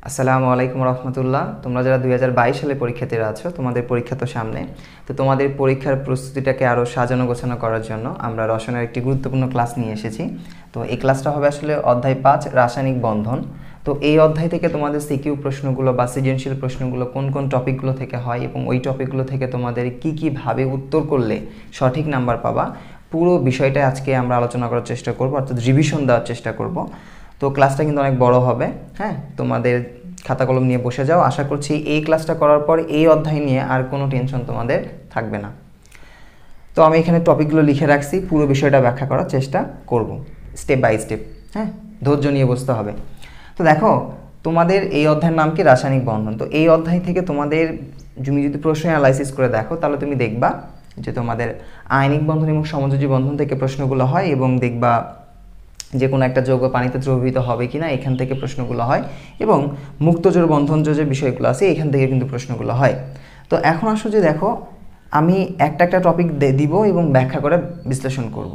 আসসালামু আলাইকুম রহমতুল্লাহ। তোমরা যারা 2022 সালে পরীক্ষাতে আছো, তোমাদের পরীক্ষা তো সামনে। তো তোমাদের পরীক্ষার প্রস্তুতিটাকে আরও সাজানো গোছানো করার জন্য আমরা রসায়নের একটি গুরুত্বপূর্ণ ক্লাস নিয়ে এসেছি। তো এই ক্লাসটা হবে আসলে অধ্যায় 5 রাসায়নিক বন্ধন। তো এই অধ্যায় থেকে তোমাদের সিকিউ প্রশ্নগুলো বা সৃজনশীল প্রশ্নগুলো কোন কোন টপিকগুলো থেকে হয় এবং ওই টপিকগুলো থেকে তোমাদের কী ভাবে উত্তর করলে সঠিক নাম্বার পাবা, পুরো বিষয়টা আজকে আমরা আলোচনা করার চেষ্টা করব, অর্থাৎ রিভিশন দেওয়ার চেষ্টা করব। তো ক্লাসটা কিন্তু অনেক বড় হবে। হ্যাঁ, তোমাদের খাতা কলম নিয়ে বসে যাও। আশা করছি এই ক্লাসটা করার পর এই অধ্যায় নিয়ে আর কোনো টেনশন তোমাদের থাকবে না। তো আমি এখানে টপিকগুলো লিখে রাখছি, পুরো বিষয়টা ব্যাখ্যা করার চেষ্টা করব স্টেপ বাই স্টেপ। হ্যাঁ, ধৈর্য নিয়ে বসতে হবে। তো দেখো, তোমাদের এই অধ্যায়ের নাম কি? রাসায়নিক বন্ধন। তো এই অধ্যায় থেকে তোমাদের তুমি যদি প্রশ্ন অ্যানালাইসিস করে দেখো, তাহলে তুমি দেখবা যে তোমাদের আয়নিক বন্ধন এবং সমযোজী বন্ধন থেকে প্রশ্নগুলো হয়, এবং দেখবা যে কোনো একটা যৌগ পানিতে দ্রবীভূত হবে কিনা এখান থেকে প্রশ্নগুলো হয়, এবং মুক্তজোড় বন্ধনজ যে বিষয়গুলো আছে এখান থেকে কিন্তু প্রশ্নগুলো হয়। তো এখন আসো যে দেখো, আমি একটা একটা টপিক দিব এবং ব্যাখ্যা করে বিশ্লেষণ করব।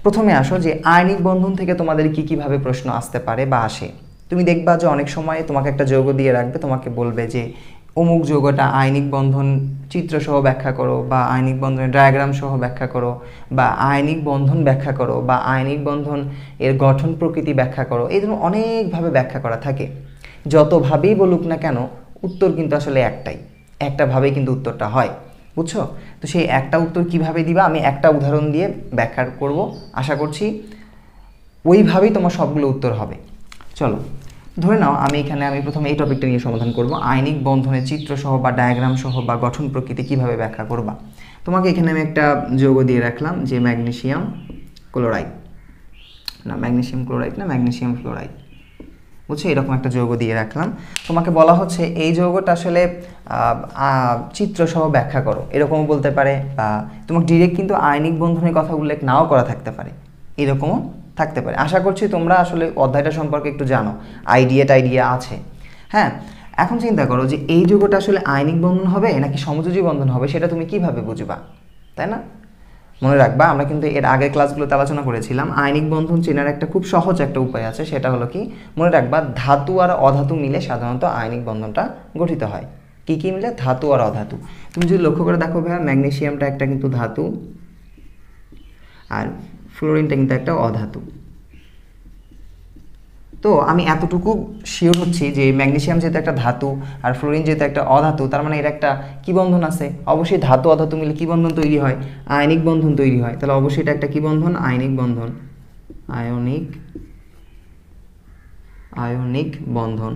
প্রথমে আসো যে আয়নিক বন্ধন থেকে তোমাদের কীভাবে প্রশ্ন আসতে পারে বা আসে। তুমি দেখবা যে অনেক সময় তোমাকে একটা যৌগ দিয়ে রাখবে, তোমাকে বলবে যে অমুক যৌগটা আয়নিক বন্ধন চিত্রসহ ব্যাখ্যা করো, বা আয়নিক বন্ধনের ডায়াগ্রাম সহ ব্যাখ্যা করো, বা আয়নিক বন্ধন ব্যাখ্যা করো, বা আয়নিক বন্ধন এর গঠন প্রকৃতি ব্যাখ্যা করো। এই ধরনের অনেকভাবে ব্যাখ্যা করা থাকে। যতভাবেই বলুক না কেন, উত্তর কিন্তু আসলে একটাভাবেই কিন্তু উত্তরটা হয়। বুঝছো? তো সেই একটা উত্তর কিভাবে দিবা, আমি একটা উদাহরণ দিয়ে ব্যাখ্যা করব। আশা করছি ওইভাবেই তোমার সবগুলো উত্তর হবে। চলো, ধরে নাও আমি প্রথমে এই টপিকটা নিয়ে সমাধান করব, আয়নিক বন্ধনের চিত্রসহ বা ডায়াগ্রাম সহ বা গঠন প্রকৃতি কিভাবে ব্যাখ্যা করবা। তোমাকে এখানে আমি একটা যৌগ দিয়ে রাখলাম যে ম্যাগনেসিয়াম ক্লোরাইড, ম্যাগনেসিয়াম ফ্লোরাইড। বুঝছো, এরকম একটা যৌগ দিয়ে রাখলাম। তোমাকে বলা হচ্ছে এই যৌগটা আসলে চিত্রসহ ব্যাখ্যা করো, এরকমও বলতে পারে, বা তোমাকে ডিরেক্ট কিন্তু আয়নিক বন্ধনের কথা উল্লেখ নাও করা থাকতে পারে, এরকমও থাকতে পারে। আশা করছি তোমরা আসলে অধ্যায়টা সম্পর্কে একটু জানো, আইডিয়া আছে। হ্যাঁ, এখন চিন্তা করো যে এই যৌগটা আসলে আয়নিক বন্ধন হবে নাকি সমযোজী বন্ধন হবে, সেটা তুমি কিভাবে বুঝবা, তাই না? মনে রাখবা, আমরা কিন্তু এর আগের ক্লাসগুলোতে আলোচনা করেছিলাম আয়নিক বন্ধন চেনার একটা খুব সহজ একটা উপায় আছে। সেটা হলো কি, মনে রাখবা ধাতু আর অধাতু মিলে সাধারণত আয়নিক বন্ধনটা গঠিত হয়। কি মিলে? ধাতু আর অধাতু। তুমি যদি লক্ষ্য করে দেখো ভাইয়া, ম্যাগনেসিয়ামটা একটা কিন্তু ধাতু, আর ফ্লোরিনটা কিন্তু একটা অধাতু। তো আমি এতটুকু শিওর হচ্ছি যে ম্যাগনেসিয়াম যেহেতু একটা ধাতু আর ফ্লোরিন যেহেতু একটা অধাতু, তার মানে এর একটা কি বন্ধন আছে, অবশ্যই ধাতু অধাতু মিলে কি বন্ধন তৈরি হয়? আয়নিক বন্ধন তৈরি হয়। তাহলে অবশ্যই এটা একটা কি বন্ধন? আয়নিক বন্ধন, আয়নিক বন্ধন।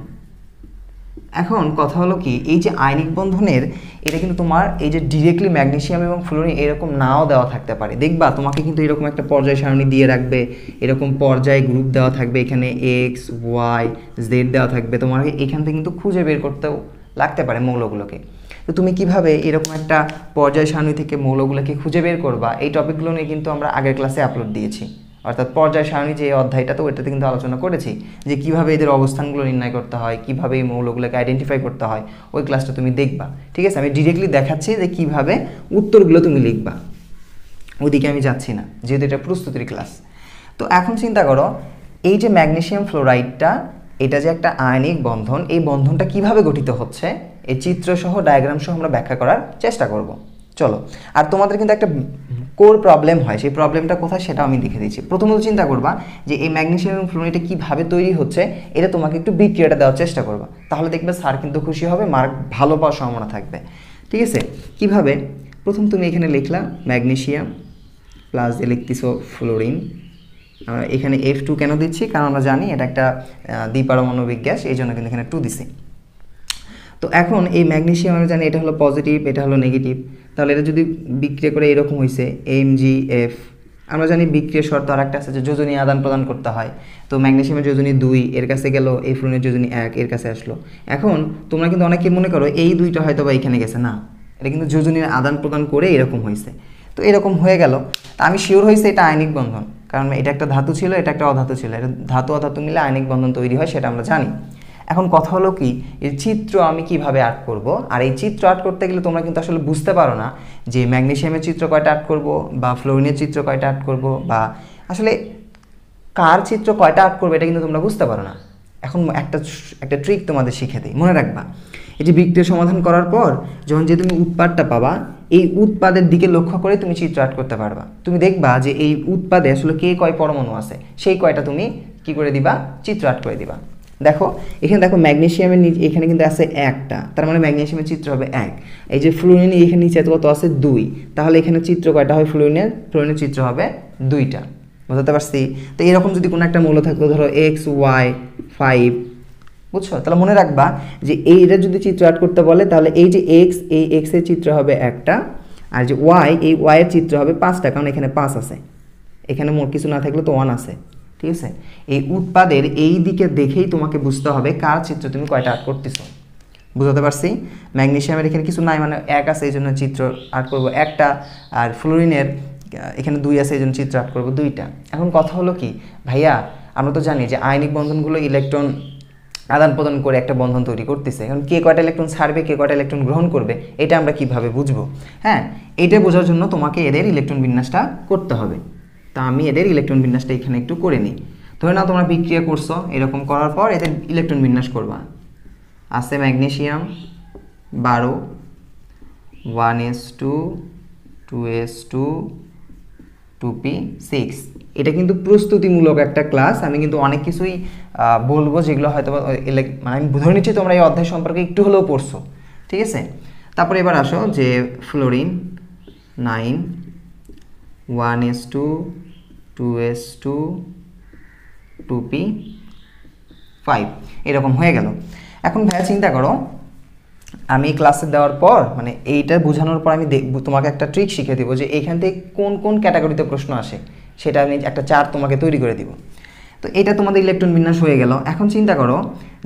এখন কথা হলো কি, এই যে আয়নিক বন্ধনের, এটা কিন্তু তোমার এই যে ডিরেক্টলি ম্যাগনেসিয়াম এবং ফ্লোরিন এরকম নাও দেওয়া থাকতে পারে। দেখবা তোমাকে কিন্তু এরকম একটা পর্যায় সারণী দিয়ে রাখবে, এরকম পর্যায় গ্রুপ দেওয়া থাকবে, এখানে এক্স ওয়াই জেড দেওয়া থাকবে। তোমাকে এখান থেকে কিন্তু খুঁজে বের করতেও লাগতে পারে মৌলগুলোকে। তো তুমি কিভাবে এরকম একটা পর্যায় সারণী থেকে মৌলগুলোকে খুঁজে বের করবা, এই টপিকগুলো নিয়ে কিন্তু আমরা আগের ক্লাসে আপলোড দিয়েছি। অর্থাৎ পর্যায় সারণী যে অধ্যায়টা, তো ওইটাতে কিন্তু আলোচনা করেছি যে কিভাবে এদের অবস্থানগুলো নির্ণয় করতে হয়, কিভাবে এই মৌলগুলোকে আইডেন্টিফাই করতে হয়। ওই ক্লাসটা তুমি দেখবা, ঠিক আছে? আমি ডিরেক্টলি দেখাচ্ছি যে কিভাবে উত্তরগুলো তুমি লিখবা, ওইদিকে আমি যাচ্ছি না, যেহেতু এটা প্রস্তুতির ক্লাস। তো এখন চিন্তা করো, এই যে ম্যাগনেসিয়াম ফ্লোরাইডটা, এটা যে একটা আয়নিক বন্ধন, এই বন্ধনটা কিভাবে গঠিত হচ্ছে এই চিত্রসহ ডায়াগ্রাম সহ আমরা ব্যাখ্যা করার চেষ্টা করব। চলো, আর তোমাদের কিন্তু একটা কোর প্রবলেম হয়, সেই প্রবলেমটা কোথায় সেটাও আমি দেখে দিচ্ছি। প্রথমত চিন্তা করবা যে এই ম্যাগনেসিয়াম এবং ফ্লোরাইডটা কীভাবে তৈরি হচ্ছে, এটা তোমাকে একটু বিক্রিয়াটা দেওয়ার চেষ্টা করবা, তাহলে দেখবে স্যার কিন্তু খুশি হবে, মার্ক ভালো পাওয়ার সম্ভাবনা থাকবে। ঠিক আছে? কিভাবে? প্রথম তুমি এখানে লিখলা ম্যাগনেসিয়াম প্লাস লিখতেছো ফ্লোরিন। আমরা এখানে F2 কেন দিচ্ছি? কারণ আমরা জানি এটা একটা দ্বিপারমাণবিক গ্যাস, এই জন্য কিন্তু এখানে 2 দিছি। তো এখন এই ম্যাগনেসিয়াম আমরা জানি এটা হলো পজিটিভ, এটা হলো নেগেটিভ। তাহলে এটা যদি বিক্রিয়া করে এরকম হয়েছে MgF, আমরা জানি বিক্রিয়ার শর্ত আর একটা আছে যে যোজনী আদান প্রদান করতে হয়। তো ম্যাগনেসিয়ামের যোজনী 2 এর কাছে গেল, এই ফ্লোরিনের যোজনী 1 এর কাছে আসলো। এখন তোমরা কিন্তু অনেকে মনে করো এই দুইটা হয়তো বা এখানে গেছে, না, এটা কিন্তু যোজনীর আদান প্রদান করে এরকম হয়েছে। তো এরকম হয়ে গেল, তা আমি শিওর হয়েছে এটা আয়নিক বন্ধন, কারণ এটা একটা ধাতু ছিল, এটা একটা অধাতু ছিল, এটা ধাতু অধাতু মিলে আয়নিক বন্ধন তৈরি হয়, সেটা আমরা জানি। এখন কথা হলো কি, এর চিত্র আমি কিভাবে আর্ট করব। আর এই চিত্র আর্ট করতে গেলে তোমরা কিন্তু আসলে বুঝতে পারো না যে ম্যাগনেসিয়ামের চিত্র কয়টা আর্ট করব, বা ফ্লোরিনের চিত্র কয়টা আর্ট করব, বা আসলে কার চিত্র কয়টা আর্ট করবে, এটা কিন্তু তোমরা বুঝতে পারো না। এখন একটা ট্রিক তোমাদের শিখে দিই, মনে রাখবা। এই যে বিক্রিয়া সমাধান করার পর যখন যে তুমি উৎপাদটা পাবা, এই উৎপাদের দিকে লক্ষ্য করে তুমি চিত্র আর্ট করতে পারবা। তুমি দেখবা যে এই উৎপাদে আসলে কে কয় পরমাণু আছে, সেই কয়টা তুমি কি করে দিবা, চিত্র আর্ট করে দিবা। দেখো এখানে দেখো ম্যাগনেসিয়ামের নিচে এখানে কিন্তু আছে একটা, তার মানে ম্যাগনেসিয়ামের চিত্র হবে 1। এই যে ফ্লুরিন এখানে নিচে কত আছে 2, তাহলে এখানে চিত্র কয়টা হয় ফ্লুরিনের চিত্র হবে 2টা। বুঝতে পারছি? তো এরকম যদি কোনো একটা মৌল থাকতো, ধরো XY5, বুঝছো? তাহলে মনে রাখবা যে এইটা যদি চিত্র আর্ট করতে বলে তাহলে এই যে X, এই X এর চিত্র হবে একটা, আর যে Y, এই Y এর চিত্র হবে 5টা, কারণ এখানে 5 আছে, এখানে মোট কিছু না থাকলে তো 1 আছে। ঠিক আছে? এই উৎপাদের এই দিকে দেখেই তোমাকে বুঝতে হবে কার চিত্র তুমি কয়টা আর্ট করতেছো। বুঝতে পারছি? ম্যাগনেসিয়ামের এখানে কিছু নাই, মানে 1 আছে এই জন্য চিত্র আর্ট করবো একটা, আর ফ্লোরিনের এখানে 2 আছে এই জন্য চিত্র আর্ট করবো 2টা। এখন কথা হলো কি ভাইয়া, আমরা তো জানি যে আয়নিক বন্ধনগুলো ইলেকট্রন আদান প্রদান করে একটা বন্ধন তৈরি করতেছে। এখন কে কয়টা ইলেকট্রন ছাড়বে, কে কয়টা ইলেকট্রন গ্রহণ করবে, এটা আমরা কিভাবে বুঝবো? হ্যাঁ, এটা বোঝার জন্য তোমাকে এদের ইলেকট্রন বিন্যাসটা করতে হবে। তা আমি এদের ইলেকট্রন বিন্যাসটা এখানে একটু করে নিই। ধরে নাও তোমরা বিক্রিয়া করছো, এরকম করার পর এদের ইলেকট্রন বিন্যাস করবা। আছে ম্যাগনেসিয়াম 12, 1s2, 2s2, 2p6। এটা কিন্তু প্রস্তুতিমূলক একটা ক্লাস, আমি কিন্তু অনেক কিছুই বলবো যেগুলো হয়তো মানে আমি ধরে নিচ্ছি তোমরা এই অধ্যায় সম্পর্কে একটু হলেও পড়ছো। ঠিক আছে? তারপরে এবার আসো যে ফ্লোরিন 9, 1s2, 2s2, 2p5, এরকম হয়ে গেল। এখন ভাইয়া চিন্তা করো, আমি ক্লাসে দেওয়ার পর মানে এইটা বোঝানোর পর আমি তোমাকে একটা ট্রিক শিখিয়ে দেবো যে এইখান থেকে কোন কোন ক্যাটাগরিতে প্রশ্ন আসে, সেটা আমি একটা চার্ট তোমাকে তৈরি করে দিব। তো এটা তোমাদের ইলেকট্রন বিন্যাস হয়ে গেল। এখন চিন্তা করো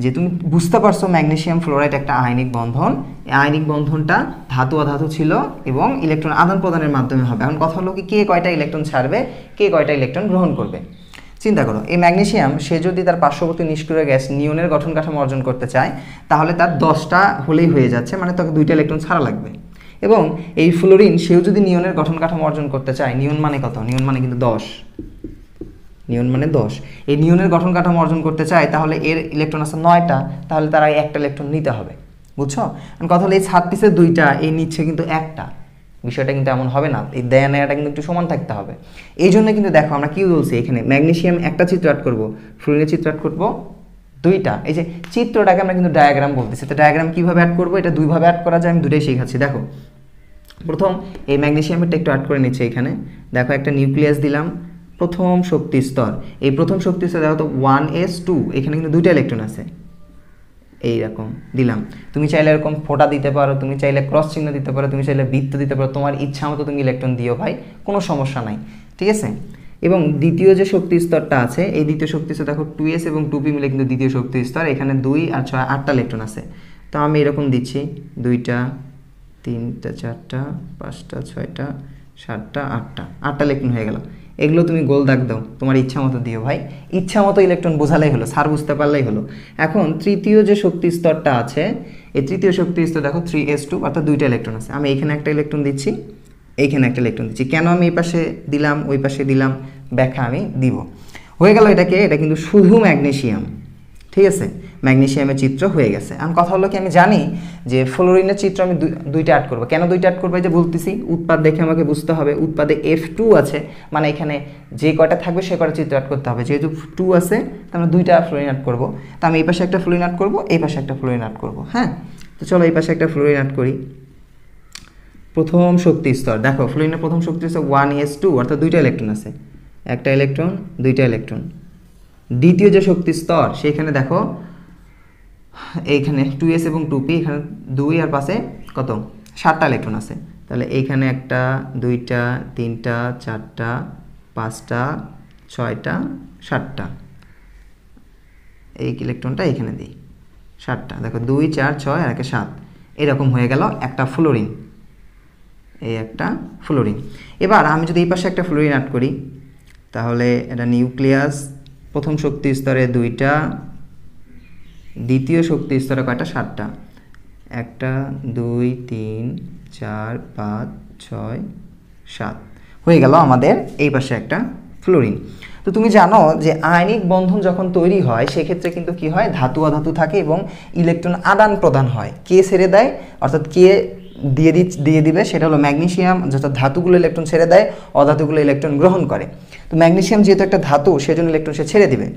যে তুমি বুঝতে পারছো ম্যাগনেসিয়াম ফ্লোরাইড একটা আয়নিক বন্ধন, এই আয়নিক বন্ধনটা ধাতু অধাতু ছিল এবং ইলেকট্রন আদান প্রদানের মাধ্যমে হবে। এখন কথা হলো কি, কে কয়টা ইলেকট্রন ছাড়বে, কে কয়টা ইলেকট্রন গ্রহণ করবে। চিন্তা করো, এই ম্যাগনেসিয়াম সে যদি তার পার্শ্ববর্তী নিষ্ক্রিয় গ্যাস নিয়নের গঠন কাঠামো অর্জন করতে চায়, তাহলে তার 10টা হলেই হয়ে যাচ্ছে, মানে তাকে 2টা ইলেকট্রন ছাড়া লাগবে। এবং এই ফ্লোরিন সেও যদি নিয়নের গঠন কাঠামো অর্জন করতে চায়, নিয়ন মানে কত, নিয়ন মানে কিন্তু 10, নিয়ন মানে 10, এই নিয়নের গঠন কাঠামো অর্জন করতে চায়, তাহলে এর ইলেকট্রন আছে 9টা, তাহলে তার একটা ইলেকট্রন নিতে হবে। বুঝছো? কথা হলো এই 36-এর 2টা, এই নিচ্ছে কিন্তু একটা, বিষয়টা কিন্তু এমন হবে না, এই দেয়া নেয়াটা কিন্তু একটু সমান থাকতে হবে। এই জন্য কিন্তু দেখো আমরা কি বলছি, এখানে ম্যাগনেসিয়াম একটা চিত্র আর্ট করবো, ফ্লোরিনের চিত্র আর্ট করবো 2টা। এই যে চিত্রটাকে আমরা কিন্তু ডায়াগ্রাম বলতেছি। তো ডায়াগ্রাম কিভাবে অ্যাড করবো, এটা 2ভাবে অ্যাড করা যায়, আমি 2টাই শেখাচ্ছি। দেখো প্রথম এই ম্যাগনেসিয়ামেরটা একটু অ্যাড করে নিচ্ছে এখানে। দেখো একটা নিউক্লিয়াস দিলাম, প্রথম শক্তি স্তর, এই প্রথম শক্তি স্তর দেখো তো 1s2, এখানে কিন্তু 2টা ইলেকট্রন আছে, এইরকম দিলাম। তুমি চাইলে এরকম ফোঁটা দিতে পারো, তুমি চাইলে ক্রস চিহ্ন দিতে পারো, তুমি চাইলে বৃত্ত দিতে পারো, তোমার ইচ্ছা মতো তুমি ইলেকট্রন দিও ভাই, কোনো সমস্যা নাই। ঠিক আছে? এবং দ্বিতীয় যে শক্তি স্তরটা আছে, এই দ্বিতীয় শক্তি স্তর দেখো 2s এবং 2p মিলে কিন্তু দ্বিতীয় শক্তি স্তর, এখানে 2 আর 6 8টা ইলেকট্রন আছে। তো আমি এরকম দিচ্ছি 2টা, 3টা, 4টা, 5টা, 6টা, 7টা, 8টা ইলেকট্রন হয়ে গেল। এগুলো তুমি গোল দাগ দাও, তোমার ইচ্ছা মতো দিও ভাই, ইচ্ছা মতো ইলেকট্রন বোঝালেই হলো, স্যার বুঝতে পারলেই হলো। এখন তৃতীয় যে শক্তি স্তরটা আছে, এই তৃতীয় শক্তি স্তর দেখো 3s2, অর্থাৎ 2টা ইলেকট্রন আছে। আমি এখানে একটা ইলেকট্রন দিচ্ছি, এইখানে একটা ইলেকট্রন দিচ্ছি। কেন আমি এই পাশে দিলাম ওই পাশে দিলাম, ব্যাখ্যা আমি দিব। হয়ে গেল এটাকে, এটা কিন্তু শুধু ম্যাগনেসিয়াম। ঠিক আছে? ম্যাগনেসিয়ামের চিত্র হয়ে গেছে। এখন কথা হলো কি, আমি জানি যে ফ্লোরিনের চিত্র আমি 2টা অ্যাড করবো। কেন 2টা অ্যাড করবো, এই যে বলতেছি উৎপাদ দেখে আমাকে বুঝতে হবে, উৎপাদে F2 আছে, মানে এখানে যে কয়টা থাকবে সে কয়টা চিত্র অ্যাড করতে হবে। যেহেতু 2 আছে, তার মানে 2টা ফ্লোরিন অ্যাড করবো। তো আমি এই পাশে একটা ফ্লোরিন অ্যাড করবো, এই পাশে একটা ফ্লোরিন অ্যাড করবো। হ্যাঁ, তো চলো এই পাশে একটা ফ্লোরিন অ্যাড করি। প্রথম শক্তি স্তর দেখো, ফ্লোরিনের প্রথম শক্তি স্তর 1s2, অর্থাৎ 2টা ইলেকট্রন আছে, একটা ইলেকট্রন, 2টা ইলেকট্রন। দ্বিতীয় যে শক্তি স্তর, সেখানে দেখো এইখানে 2s এবং 2p, এখানে 2 আর পাশে কত 7টা ইলেকট্রন আছে। তাহলে এইখানে একটা, 2টা, 3টা, 4টা, 5টা, 6টা, 7টা, এই ইলেকট্রনটা এখানে দিই 7টা। দেখো 2 4 6 আর একে 7, এরকম হয়ে গেল একটা ফ্লোরিন, এই একটা ফ্লোরিন। এবার আমি যদি এই পাশে একটা ফ্লোরিন অ্যাড করি, তাহলে এটা নিউক্লিয়াস, প্রথম শক্তি স্তরে 2টা, দ্বিতীয় শক্তি স্তরে কয়টা 7টা, 1 2 3 4 5 6 7, হয়ে গেল আমাদের এই পাশে একটা ফ্লোরিন। তো তুমি জানো যে আয়নিক বন্ধন যখন তৈরি হয় সেক্ষেত্রে কিন্তু কি হয়, ধাতু অধাতু থাকে এবং ইলেকট্রন আদান প্রদান হয়। কে ছেড়ে দেয়, অর্থাৎ কে দিয়ে দিবে সেটা হলো ম্যাগনেসিয়াম, অর্থাৎ ধাতুগুলো ইলেকট্রন ছেড়ে দেয়, অধাতুগুলো ইলেকট্রন গ্রহণ করে। তো ম্যাগনেসিয়াম যেহেতু একটা ধাতু, সেজন্য ইলেকট্রন সে ছেড়ে দিবে।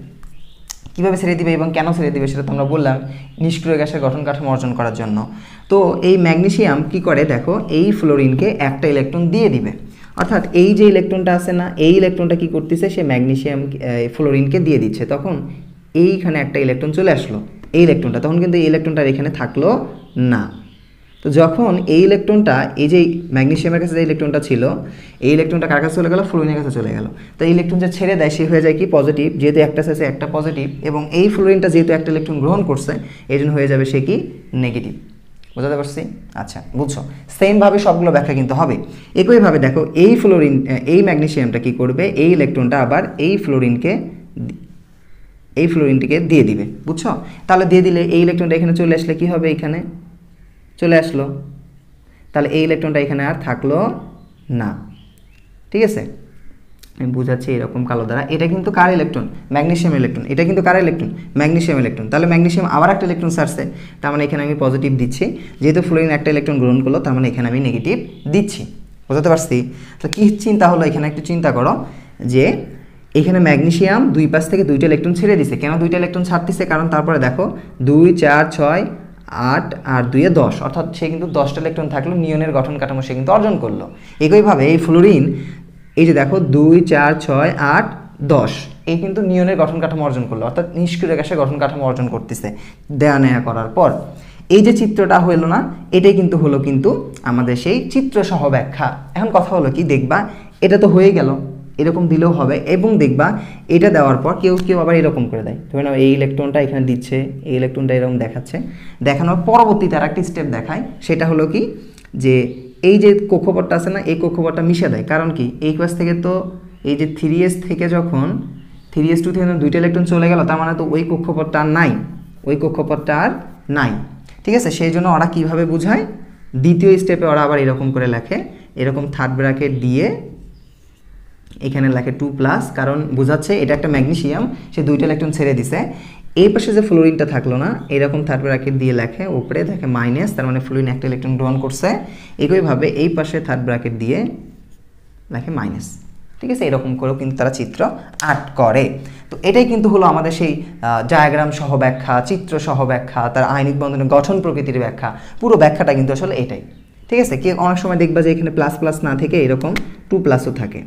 কীভাবে ছেড়ে দিবে এবং কেন ছেড়ে দিবে সেটা তো আমরা বললাম, নিষ্ক্রিয় গ্যাসের গঠন কাঠামো অর্জন করার জন্য। তো এই ম্যাগনেসিয়াম কি করে দেখো, এই ফ্লোরিনকে একটা ইলেকট্রন দিয়ে দিবে, অর্থাৎ এই যে ইলেকট্রনটা আছে না, এই ইলেকট্রনটা কি করতেছে, সে ম্যাগনেসিয়াম ফ্লোরিনকে দিয়ে দিচ্ছে। তখন এইখানে একটা ইলেকট্রন চলে আসলো, এই ইলেকট্রনটা, তখন কিন্তু এই ইলেকট্রনটা এখানে থাকলো না। তো যখন এই ইলেকট্রনটা, এই যে ম্যাগনেসিয়ামের কাছে যে ইলেকট্রনটা ছিল, এই ইলেকট্রনটা কার কাছে চলে গেল, ফ্লোরিনের কাছে চলে গেল। তো এই ইলেকট্রন যে ছেড়ে দেয় সে হয়ে যায় কি পজিটিভ, যেহেতু একটা শেষে একটা পজিটিভ, এবং এই ফ্লোরিনটা যেহেতু একটা ইলেকট্রন গ্রহণ করছে এই জন্য হয়ে যাবে সে কি নেগেটিভ। বুঝতে পারছি? আচ্ছা, বুঝছো? সেমভাবে সবগুলো ব্যাখ্যা কিন্তু হবে। একইভাবে দেখো এই ফ্লোরিন, এই ম্যাগনেসিয়ামটা কি করবে, এই ইলেকট্রনটা আবার এই ফ্লোরিনটিকে দিয়ে দিবে। বুঝছো? তাহলে দিয়ে দিলে এই ইলেকট্রনটা এখানে চলে আসলে কি হবে, এখানে চলে আসলো, তাহলে এই ইলেকট্রনটা এখানে আর থাকলো না। ঠিক আছে, আমি বুঝাচ্ছি এরকম কালো দ্বারা। এটা কিন্তু কার ইলেকট্রন, ম্যাগনেসিয়াম ইলেকট্রন। এটা কিন্তু কার ইলেকট্রন, ম্যাগনেসিয়াম ইলেকট্রন। তাহলে ম্যাগনেসিয়াম আবার একটা ইলেকট্রন ছাড়ছে, তার মানে এখানে আমি পজিটিভ দিচ্ছি। যেহেতু ফ্লোরিন একটা ইলেকট্রন গ্রহণ করলো, তার মানে এখানে আমি নেগেটিভ দিচ্ছি। বুঝতে পারছি? তো কী চিন্তা হলো এখানে, একটু চিন্তা করো যে এখানে ম্যাগনেসিয়াম দুই পাশ থেকে দুইটা ইলেকট্রন ছেড়ে দিছে। কেন দুইটা ইলেকট্রন ছাড়তেছে, কারণ তারপরে দেখো 2 4 6 8 আর 2 এ 10, অর্থাৎ সে কিন্তু 10টা ইলেকট্রন থাকলো, নিয়নের গঠন কাঠামো সে কিন্তু অর্জন করলো। একইভাবে এই ফ্লোরিন, এই যে দেখো 2 4 6 8 10, এই কিন্তু নিয়নের গঠন কাঠামো অর্জন করলো, অর্থাৎ নিষ্ক্রিয় গ্যাসের গঠন কাঠামো অর্জন করতেছে দেয়া নেয়া করার পর। এই যে চিত্রটা হলো না, এটাই কিন্তু হলো কিন্তু আমাদের সেই চিত্রসহ ব্যাখ্যা। এখন কথা হলো কি, দেখবা এটা তো হয়ে গেল, এরকম দিলেও হবে, এবং দেখবা এটা দেওয়ার পর কেউ কেউ আবার এরকম করে দেয়। ধরে নাও এই ইলেকট্রনটা এখানে দিচ্ছে, এই ইলেকট্রনটা এরকম দেখাচ্ছে, দেখানোর পরবর্তীতে আর একটা স্টেপ দেখায়, সেটা হলো কি যে এই যে কক্ষপথটা আছে না, এই কক্ষপথটা মিশে দেয়। কারণ কি, এই পাশ থেকে তো এই যে 3s থেকে যখন 3s2 থেকে দুইটা ইলেকট্রন চলে গেল, তার মানে তো ওই কক্ষপথটা আর নাই, ওই কক্ষপথটা আর নাই। ঠিক আছে, সেই জন্য ওরা কীভাবে বুঝায়, দ্বিতীয় স্টেপে ওরা আবার এরকম করে লেখে, এরকম থার্ড ব্র্যাকেট দিয়ে এখানে লেখে 2+, কারণ বোঝাচ্ছে এটা একটা ম্যাগনেসিয়াম, সে দুইটা ইলেকট্রন ছেড়ে দিছে। এই পাশে যে ফ্লোরিনটা থাকলো না, এরকম থার্ড ব্র্যাকেট দিয়ে লেখে, উপরে দেখে মাইনাস, তার মানে ফ্লোরিন একটা ইলেকট্রন গ্রহণ করছে। একইভাবে এই পাশে থার্ড ব্র্যাকেট দিয়ে লেখে মাইনাস। ঠিক আছে, এরকম করেও কিন্তু তারা চিত্র আর্ট করে। তো এটাই কিন্তু হলো আমাদের সেই ডায়াগ্রাম সহ ব্যাখ্যা, চিত্র সহ ব্যাখ্যা, তার আয়নিক বন্ধনের গঠন প্রকৃতির ব্যাখ্যা, পুরো ব্যাখ্যাটা কিন্তু আসলে এটাই। ঠিক আছে, কি অনেক সময় দেখবা যে এখানে প্লাস না থেকে এরকম 2+ও থাকে।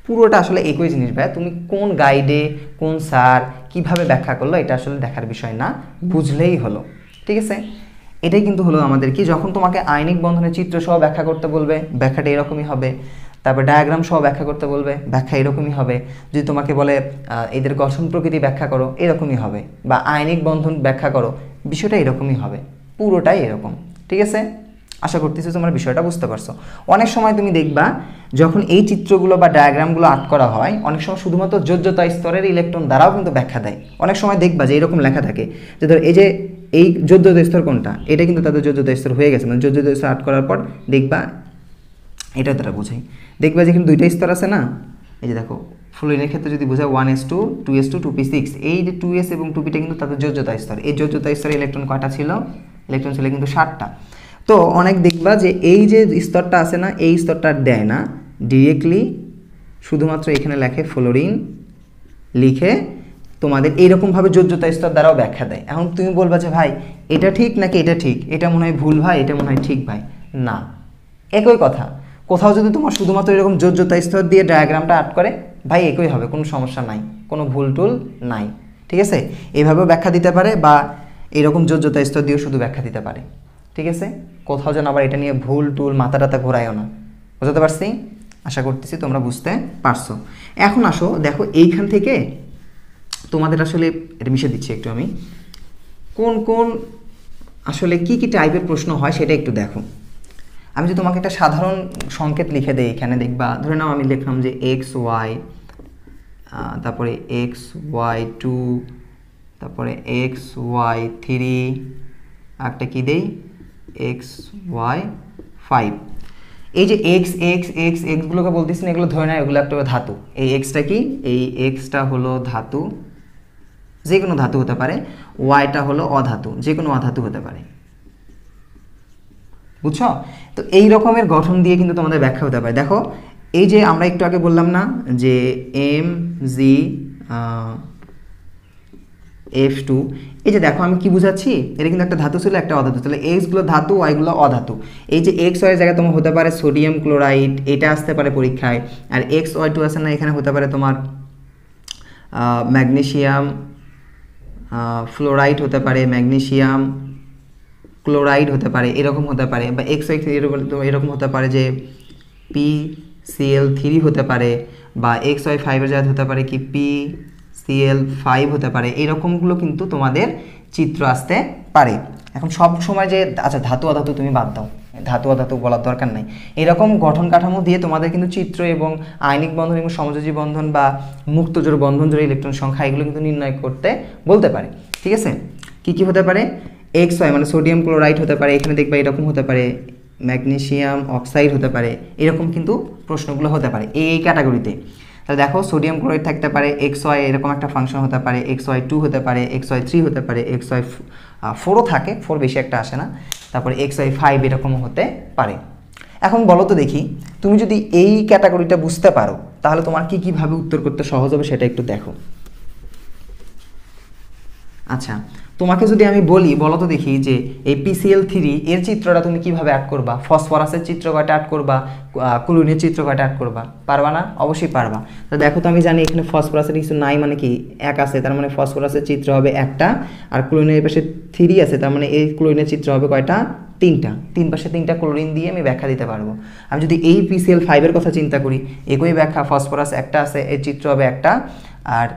পুরোটা আসলে একই জিনিস ভাই, তুমি কোন গাইডে কোন স্যার কিভাবে ব্যাখ্যা করলো এটা আসলে দেখার বিষয় না, বুঝলেই হলো। ঠিক আছে, এটাই কিন্তু হলো আমাদের কি, যখন তোমাকে আয়নিক বন্ধনের চিত্র সহ ব্যাখ্যা করতে বলবে, ব্যাখ্যাটা এরকমই হবে। তারপর ডায়াগ্রাম সহ ব্যাখ্যা করতে বলবে, ব্যাখ্যা এরকমই হবে। যদি তোমাকে বলে এদের গঠন প্রকৃতি ব্যাখ্যা করো, এরকমই হবে। বা আয়নিক বন্ধন ব্যাখ্যা করো, বিষয়টা এরকমই হবে, পুরোটাই এরকম। ঠিক আছে, আশা করতেছি তোমরা বিষয়টা বুঝতে পারছো। অনেক সময় তুমি দেখবা যখন এই চিত্রগুলো বা ডায়াগ্রামগুলো আর্ট করা হয়, অনেক সময় শুধুমাত্র যোজ্যতা স্তরের ইলেকট্রন দ্বারাও কিন্তু ব্যাখ্যা দেয়। অনেক সময় দেখবা যে এরকম লেখা থাকে যে ধর এই যে এই যোজ্যতা স্তর কোনটা, এটা কিন্তু তাদের যোজ্যতা স্তর হয়ে গেছে, মানে যোজ্যতা স্তর আর্ট করার পর দেখবা এটা তারা বোঝাই। দেখবা যেখানে দুইটা স্তর আছে না, এই যে দেখো ফ্লোরিনের ক্ষেত্রে যদি বোঝায় 1s2 2s2 2p6, এই যে 2s এবং 2pটা কিন্তু তাদের যোজ্যতা স্তর। এই যোজ্যতা স্তরে ইলেকট্রন কয়টা ছিল, ইলেকট্রন ছিল কিন্তু 7টা। তো অনেক দেখবা যে এই যে স্তরটা আছে না, এই স্তরটা দেয় না, ডিরেক্টলি শুধুমাত্র এখানে লেখে ফ্লোরিন, লিখে তোমাদের এইরকমভাবে যোজ্যতা স্তর দ্বারাও ব্যাখ্যা দেয়। এখন তুমি বলবা যে ভাই এটা ঠিক নাকি এটা ঠিক, এটা মনে হয় ভুল ভাই, এটা মনে হয় ঠিক ভাই। না, একই কথা। কোথাও যদি তোমার শুধুমাত্র এরকম যোজ্যতা স্তর দিয়ে ডায়াগ্রামটা আর্ট করে, ভাই একই হবে, কোনো সমস্যা নাই, কোনো ভুল টুল নাই। ঠিক আছে, এইভাবেও ব্যাখ্যা দিতে পারে, বা এরকম যোজ্যতা স্তর দিয়েও শুধু ব্যাখ্যা দিতে পারে। ঠিক আছে, কোথাও যেন আবার এটা নিয়ে ভুল টুল মাথা টাথা ঘোরায়ও না। বুঝতে পারছি? আশা করতেছি তোমরা বুঝতে পারছো। এখন আসো দেখো এইখান থেকে তোমাদের আসলে এটা মিশে দিচ্ছি একটু আমি, কোন কোন আসলে কি কি টাইপের প্রশ্ন হয় সেটা একটু দেখো। আমি যে তোমাকে একটা সাধারণ সংকেত লিখে দেই, এখানে দেখবা ধরে নাও আমি লিখলাম যে XY, তারপরে XY2, তারপরে XY3, একটা কি দেই XY5। এই যে এক্স এক্স এক্স এক্সগুলোকে বলতেছি না, এগুলো ধরে না, এগুলো একটা ধাতু। এই এক্সটা কি, এই এক্সটা হলো ধাতু, যে কোনো ধাতু হতে পারে। ওয়াইটা হলো অধাতু, যে কোনো অধাতু হতে পারে। বুঝছো? তো এই রকমের গঠন দিয়ে কিন্তু তোমাদের ব্যাখ্যা হতে পারে। দেখো এই যে আমরা একটু আগে বললাম না যে এম জি F2, এই যে দেখো আমি কি বুঝাচ্ছি, এটা কিন্তু একটা ধাতু ছিল, একটা অধাতু। তাহলে এক্সগুলো ধাতু, ওয়াইগুলো অধাতু। এই যে এক্স ওয়াই জায়গায় তোমার হতে পারে সোডিয়াম ক্লোরাইড, এটা আসতে পারে পরীক্ষায়। আর এক্স ওয়াই টু আছে না, এখানে হতে পারে তোমার ম্যাগনেসিয়াম ফ্লোরাইড হতে পারে, ম্যাগনেসিয়াম ক্লোরাইড হতে পারে, এরকম হতে পারে। বা এক্স ওয়াই এরকম হতে পারে যে PCl3 হতে পারে, বা এক্স ওয়াই ফাইভের জায়গায় হতে পারে কি PCl5 হতে পারে। এইরকমগুলো কিন্তু তোমাদের চিত্র আসতে পারে। এখন সব সময় যে আচ্ছা ধাতু অধাতু তুমি বাদ দাও, ধাতু অধাতু বলার দরকার নাই। এরকম গঠন কাঠামো দিয়ে তোমাদের কিন্তু চিত্র এবং আয়নিক বন্ধন এবং সমযোজী বন্ধন বা মুক্ত জোড় বন্ধন জোড় ইলেকট্রন সংখ্যা এগুলো কিন্তু নির্ণয় করতে বলতে পারে। ঠিক আছে, কি কি হতে পারে, এক্স ওয়াই মানে সোডিয়াম ক্লোরাইড হতে পারে, এখানে দেখবা এরকম হতে পারে, ম্যাগনেসিয়াম অক্সাইড হতে পারে, এরকম কিন্তু প্রশ্নগুলো হতে পারে এই ক্যাটাগরিতে। তাহলে দেখো সোডিয়াম ক্লোরাইড থাকতে পারে, এক্স ওয়াই এরকম একটা ফাংশন হতে পারে, এক্স ওয়াই টু হতে পারে, এক্স ওয়াই থ্রি হতে পারে, এক্স ওয়াই ফোরও থাকে, ফোর বেশি একটা আসে না, তারপরে এক্স ওয়াই ফাইভ এরকমও হতে পারে। এখন বলো তো দেখি, তুমি যদি এই ক্যাটাগরিটা বুঝতে পারো তাহলে তোমার কি কীভাবে উত্তর করতে সহজ হবে সেটা একটু দেখো। আচ্ছা, তোমাকে যদি আমি বলি, বলো তো দেখি যে এই PCl3 এর চিত্রটা তুমি কিভাবে অ্যাড করবা, ফসফরাসের চিত্র কয়টা অ্যাড করবা, ক্লোরিনের চিত্র কয়টা অ্যাড করবা, পারবা না? অবশ্যই পারবা। তো দেখো তো আমি জানি এখানে ফসফরাসের কিছু নাই, মানে কি এক আছে, তার মানে ফসফরাসের চিত্র হবে একটা, আর ক্লোরিনের পাশে 3 আছে, তার মানে এই ক্লোরিনের চিত্র হবে কয়টা, তিনটা। তিন পাশে তিনটা ক্লোরিন দিয়ে আমি ব্যাখ্যা দিতে পারবো। আমি যদি এই PCl5 এর কথা চিন্তা করি, একই ব্যাখ্যা, ফসফরাস একটা আছে, এর চিত্র হবে একটা, আর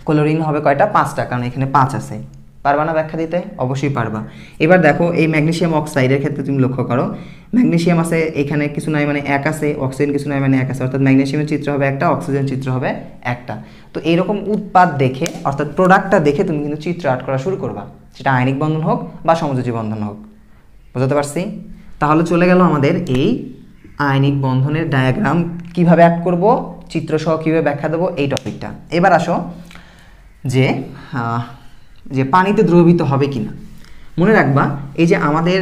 ক্লোরিন হবে কয়টা, 5টা, কারণ এখানে 5 আছে। পারবা না ব্যাখ্যা দিতে? অবশ্যই পারবা। এবার দেখো এই ম্যাগনেসিয়াম অক্সাইডের ক্ষেত্রে তুমি লক্ষ্য করো, ম্যাগনেসিয়াম আছে এখানে কিছু নাই মানে এক আছে, অক্সিজেন কিছু নাই মানে এক আছে, অর্থাৎ ম্যাগনেসিয়ামের চিত্র হবে একটা, অক্সিজেন চিত্র হবে একটা। তো এইরকম উৎপাদ দেখে অর্থাৎ প্রোডাক্টটা দেখে তুমি কিন্তু চিত্র আর্ট করা শুরু করবা, সেটা আয়নিক বন্ধন হোক বা সমযোজী বন্ধন হোক। বুঝতে পারছি? তাহলে চলে গেল আমাদের এই আয়নিক বন্ধনের ডায়াগ্রাম কিভাবে অ্যাড করব, চিত্রসহ কীভাবে ব্যাখ্যা দেবো, এই টপিকটা। এবার আসো যে পানিতে দ্রবীভূত হবে কিনা। মনে রাখবা এই যে আমাদের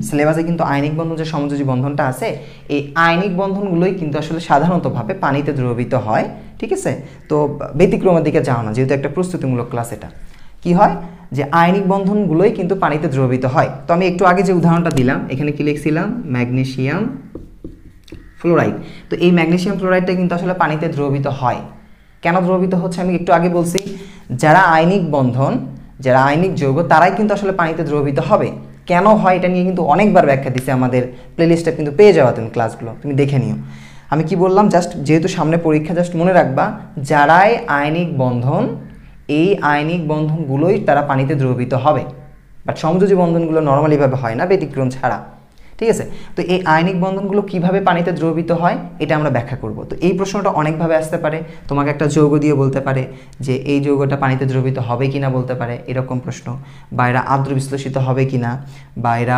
সিলেবাসে কিন্তু আয়নিক বন্ধন যে সমযোজী বন্ধনটা আছে, এই আয়নিক বন্ধনগুলোই কিন্তু আসলে সাধারণতভাবে পানিতে দ্রবীভূত হয়। ঠিক আছে, তো ব্যতিক্রমের দিকে যাও না, যেহেতু একটা প্রস্তুতিমূলক ক্লাস। এটা কি হয় যে আয়নিক বন্ধনগুলোই কিন্তু পানিতে দ্রবীভূত হয়। তো আমি একটু আগে যে উদাহরণটা দিলাম, এখানে কি লিখছিলাম, ম্যাগনেসিয়াম ফ্লোরাইড। তো এই ম্যাগনেসিয়াম ফ্লোরাইডটা কিন্তু আসলে পানিতে দ্রবীভূত হয়। কেন দ্রবীভূত হচ্ছে আমি একটু আগে বলছি, যারা আয়নিক বন্ধন, যারা আয়নিক যৌগ, তারাই কিন্তু আসলে পানিতে দ্রবীভূত হবে। কেন হয় এটা নিয়ে কিন্তু অনেকবার ব্যাখ্যা দিছে আমাদের প্লেলিস্টে, কিন্তু পেয়ে যাওয়া তুমি ক্লাসগুলো, তুমি দেখে নিও। আমি কি বললাম, জাস্ট যেহেতু সামনে পরীক্ষা, জাস্ট মনে রাখবা যারাই আয়নিক বন্ধন, এই আয়নিক বন্ধনগুলোই তারা পানিতে দ্রবীভূত হবে। বাট সমযোজী বন্ধনগুলো নর্মালিভাবে হয় না, ব্যতিক্রম ছাড়া। ঠিক আছে, তো এই আয়নিক বন্ধনগুলো কিভাবে পানিতে দ্রবীভূত হয় এটা আমরা ব্যাখ্যা করব। তো এই প্রশ্নটা অনেকভাবে আসতে পারে, তোমাকে একটা যৌগ দিয়ে বলতে পারে যে এই যৌগটা পানিতে দ্রবীভূত হবে কিনা বলতে পারে, এরকম প্রশ্ন। বা এরা আর্দ্র বিশ্লেষিত হবে কিনা, বা এরা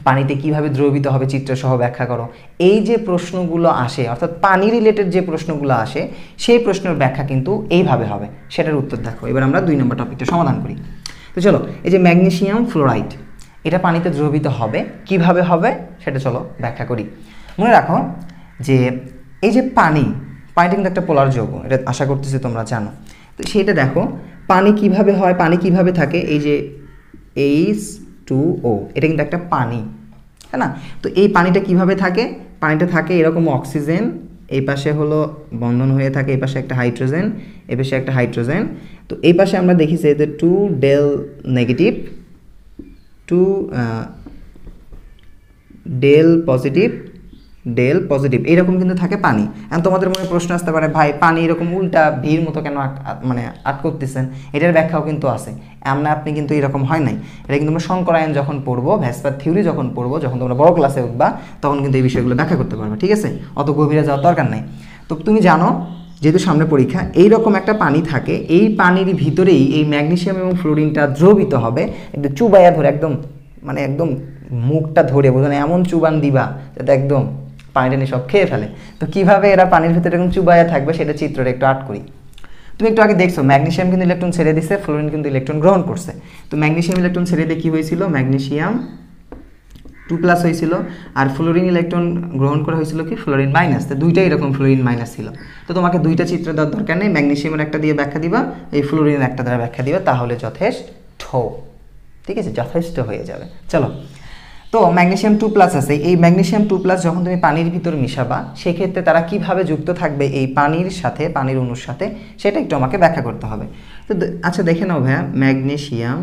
পানিতে কিভাবে দ্রবীভূত হবে চিত্রসহ ব্যাখ্যা করো। এই যে প্রশ্নগুলো আসে, অর্থাৎ পানি রিলেটেড যে প্রশ্নগুলো আসে, সেই প্রশ্নের ব্যাখ্যা কিন্তু এইভাবে হবে। সেটার উত্তর দেখো। এবার আমরা 2 নম্বর টপিকটা সমাধান করি। তো চলো, এই যে ম্যাগনেসিয়াম ফ্লোরাইড, এটা পানিতে দ্রবীভূত হবে, কিভাবে হবে সেটা চলো ব্যাখ্যা করি। মনে রাখো যে এই যে পানিটা কিন্তু একটা পোলার যৌগ, এটা আশা করতেছি তোমরা জানো। তো সেটা দেখো পানি কিভাবে হয়, পানি কিভাবে থাকে, এই যে H2O, এটা কিন্তু একটা পানি, তাই না? তো এই পানিটা কিভাবে থাকে, পানিটা থাকে এরকম, অক্সিজেন এই পাশে হলো বন্ধন হয়ে থাকে, এই পাশে একটা হাইড্রোজেন, এই পাশে একটা হাইড্রোজেন। তো এই পাশে আমরা দেখি যে 2 ডেল নেগেটিভ, 2 ডেল পজিটিভ, এইরকম কিন্তু থাকে পানি। এখন তোমাদের মনে প্রশ্ন আসতে পারে, ভাই পানি এরকম উল্টা ভিড় মতো কেন মানে আট করতেছেন? এটার ব্যাখ্যাও কিন্তু আছে। আপনি কিন্তু এরকম হয় নাই, এটা কিন্তু আমরা সংকরায়ন যখন পড়বো, ভ্যাসপার থিওরি যখন পড়বো, যখন তোমরা বড় ক্লাসে উঠবা, তখন কিন্তু এই বিষয়গুলো ব্যাখ্যা করতে পারবে। ঠিক আছে, অত গভীরে যাওয়ার দরকার নেই। তো তুমি জানো যেহেতু সামনে পরীক্ষা, এইরকম একটা পানি থাকে, এই পানির ভিতরেই এই ম্যাগনেসিয়াম এবং ফ্লোরিনটা দ্রবীভূত হবে, একদম চুবাইয়া ধরে, একদম মুখটা ধরে বোঝো না এমন চুবান দিবা যাতে একদম পানিটা নিয়ে সব খেয়ে ফেলে। তো কিভাবে এরা পানির ভিতরে এরকম চুবাইয়া থাকবে সেটা চিত্রটা একটু আর্ট করি। তুমি একটু আগে দেখছো ম্যাগনেসিয়াম কিন্তু ইলেকট্রন ছেড়ে দিছে, ফ্লোরিন কিন্তু ইলেকট্রন গ্রহণ করছে। তো ম্যাগনেসিয়াম ইলেকট্রন ছেড়ে দিয়ে কী হয়েছিল, ম্যাগনেসিয়াম 2+ হয়েছিল, আর ফ্লোরিন ইলেকট্রন গ্রহণ করা হয়েছিল কি ফ্লোরিন মাইনাস। তো দুইটাই এরকম ফ্লোরিন মাইনাস ছিল। তো তোমাকে দুইটা চিত্র দেওয়ার দরকার নেই, ম্যাগনেসিয়ামের একটা দিয়ে ব্যাখ্যা দিবা, এই ফ্লোরিনের একটা দ্বারা ব্যাখ্যা দিবা, তাহলে যথেষ্ট। ঠিক আছে, যথেষ্ট হয়ে যাবে। চলো, তো ম্যাগনেসিয়াম 2+ আছে, এই ম্যাগনেসিয়াম 2+ যখন তুমি পানির ভিতর মিশাবা সেক্ষেত্রে তারা কিভাবে যুক্ত থাকবে এই পানির সাথে, পানির অণুর সাথে, সেটা একটু আমাকে ব্যাখ্যা করতে হবে। তো আচ্ছা দেখে নাও ভাইয়া, ম্যাগনেসিয়াম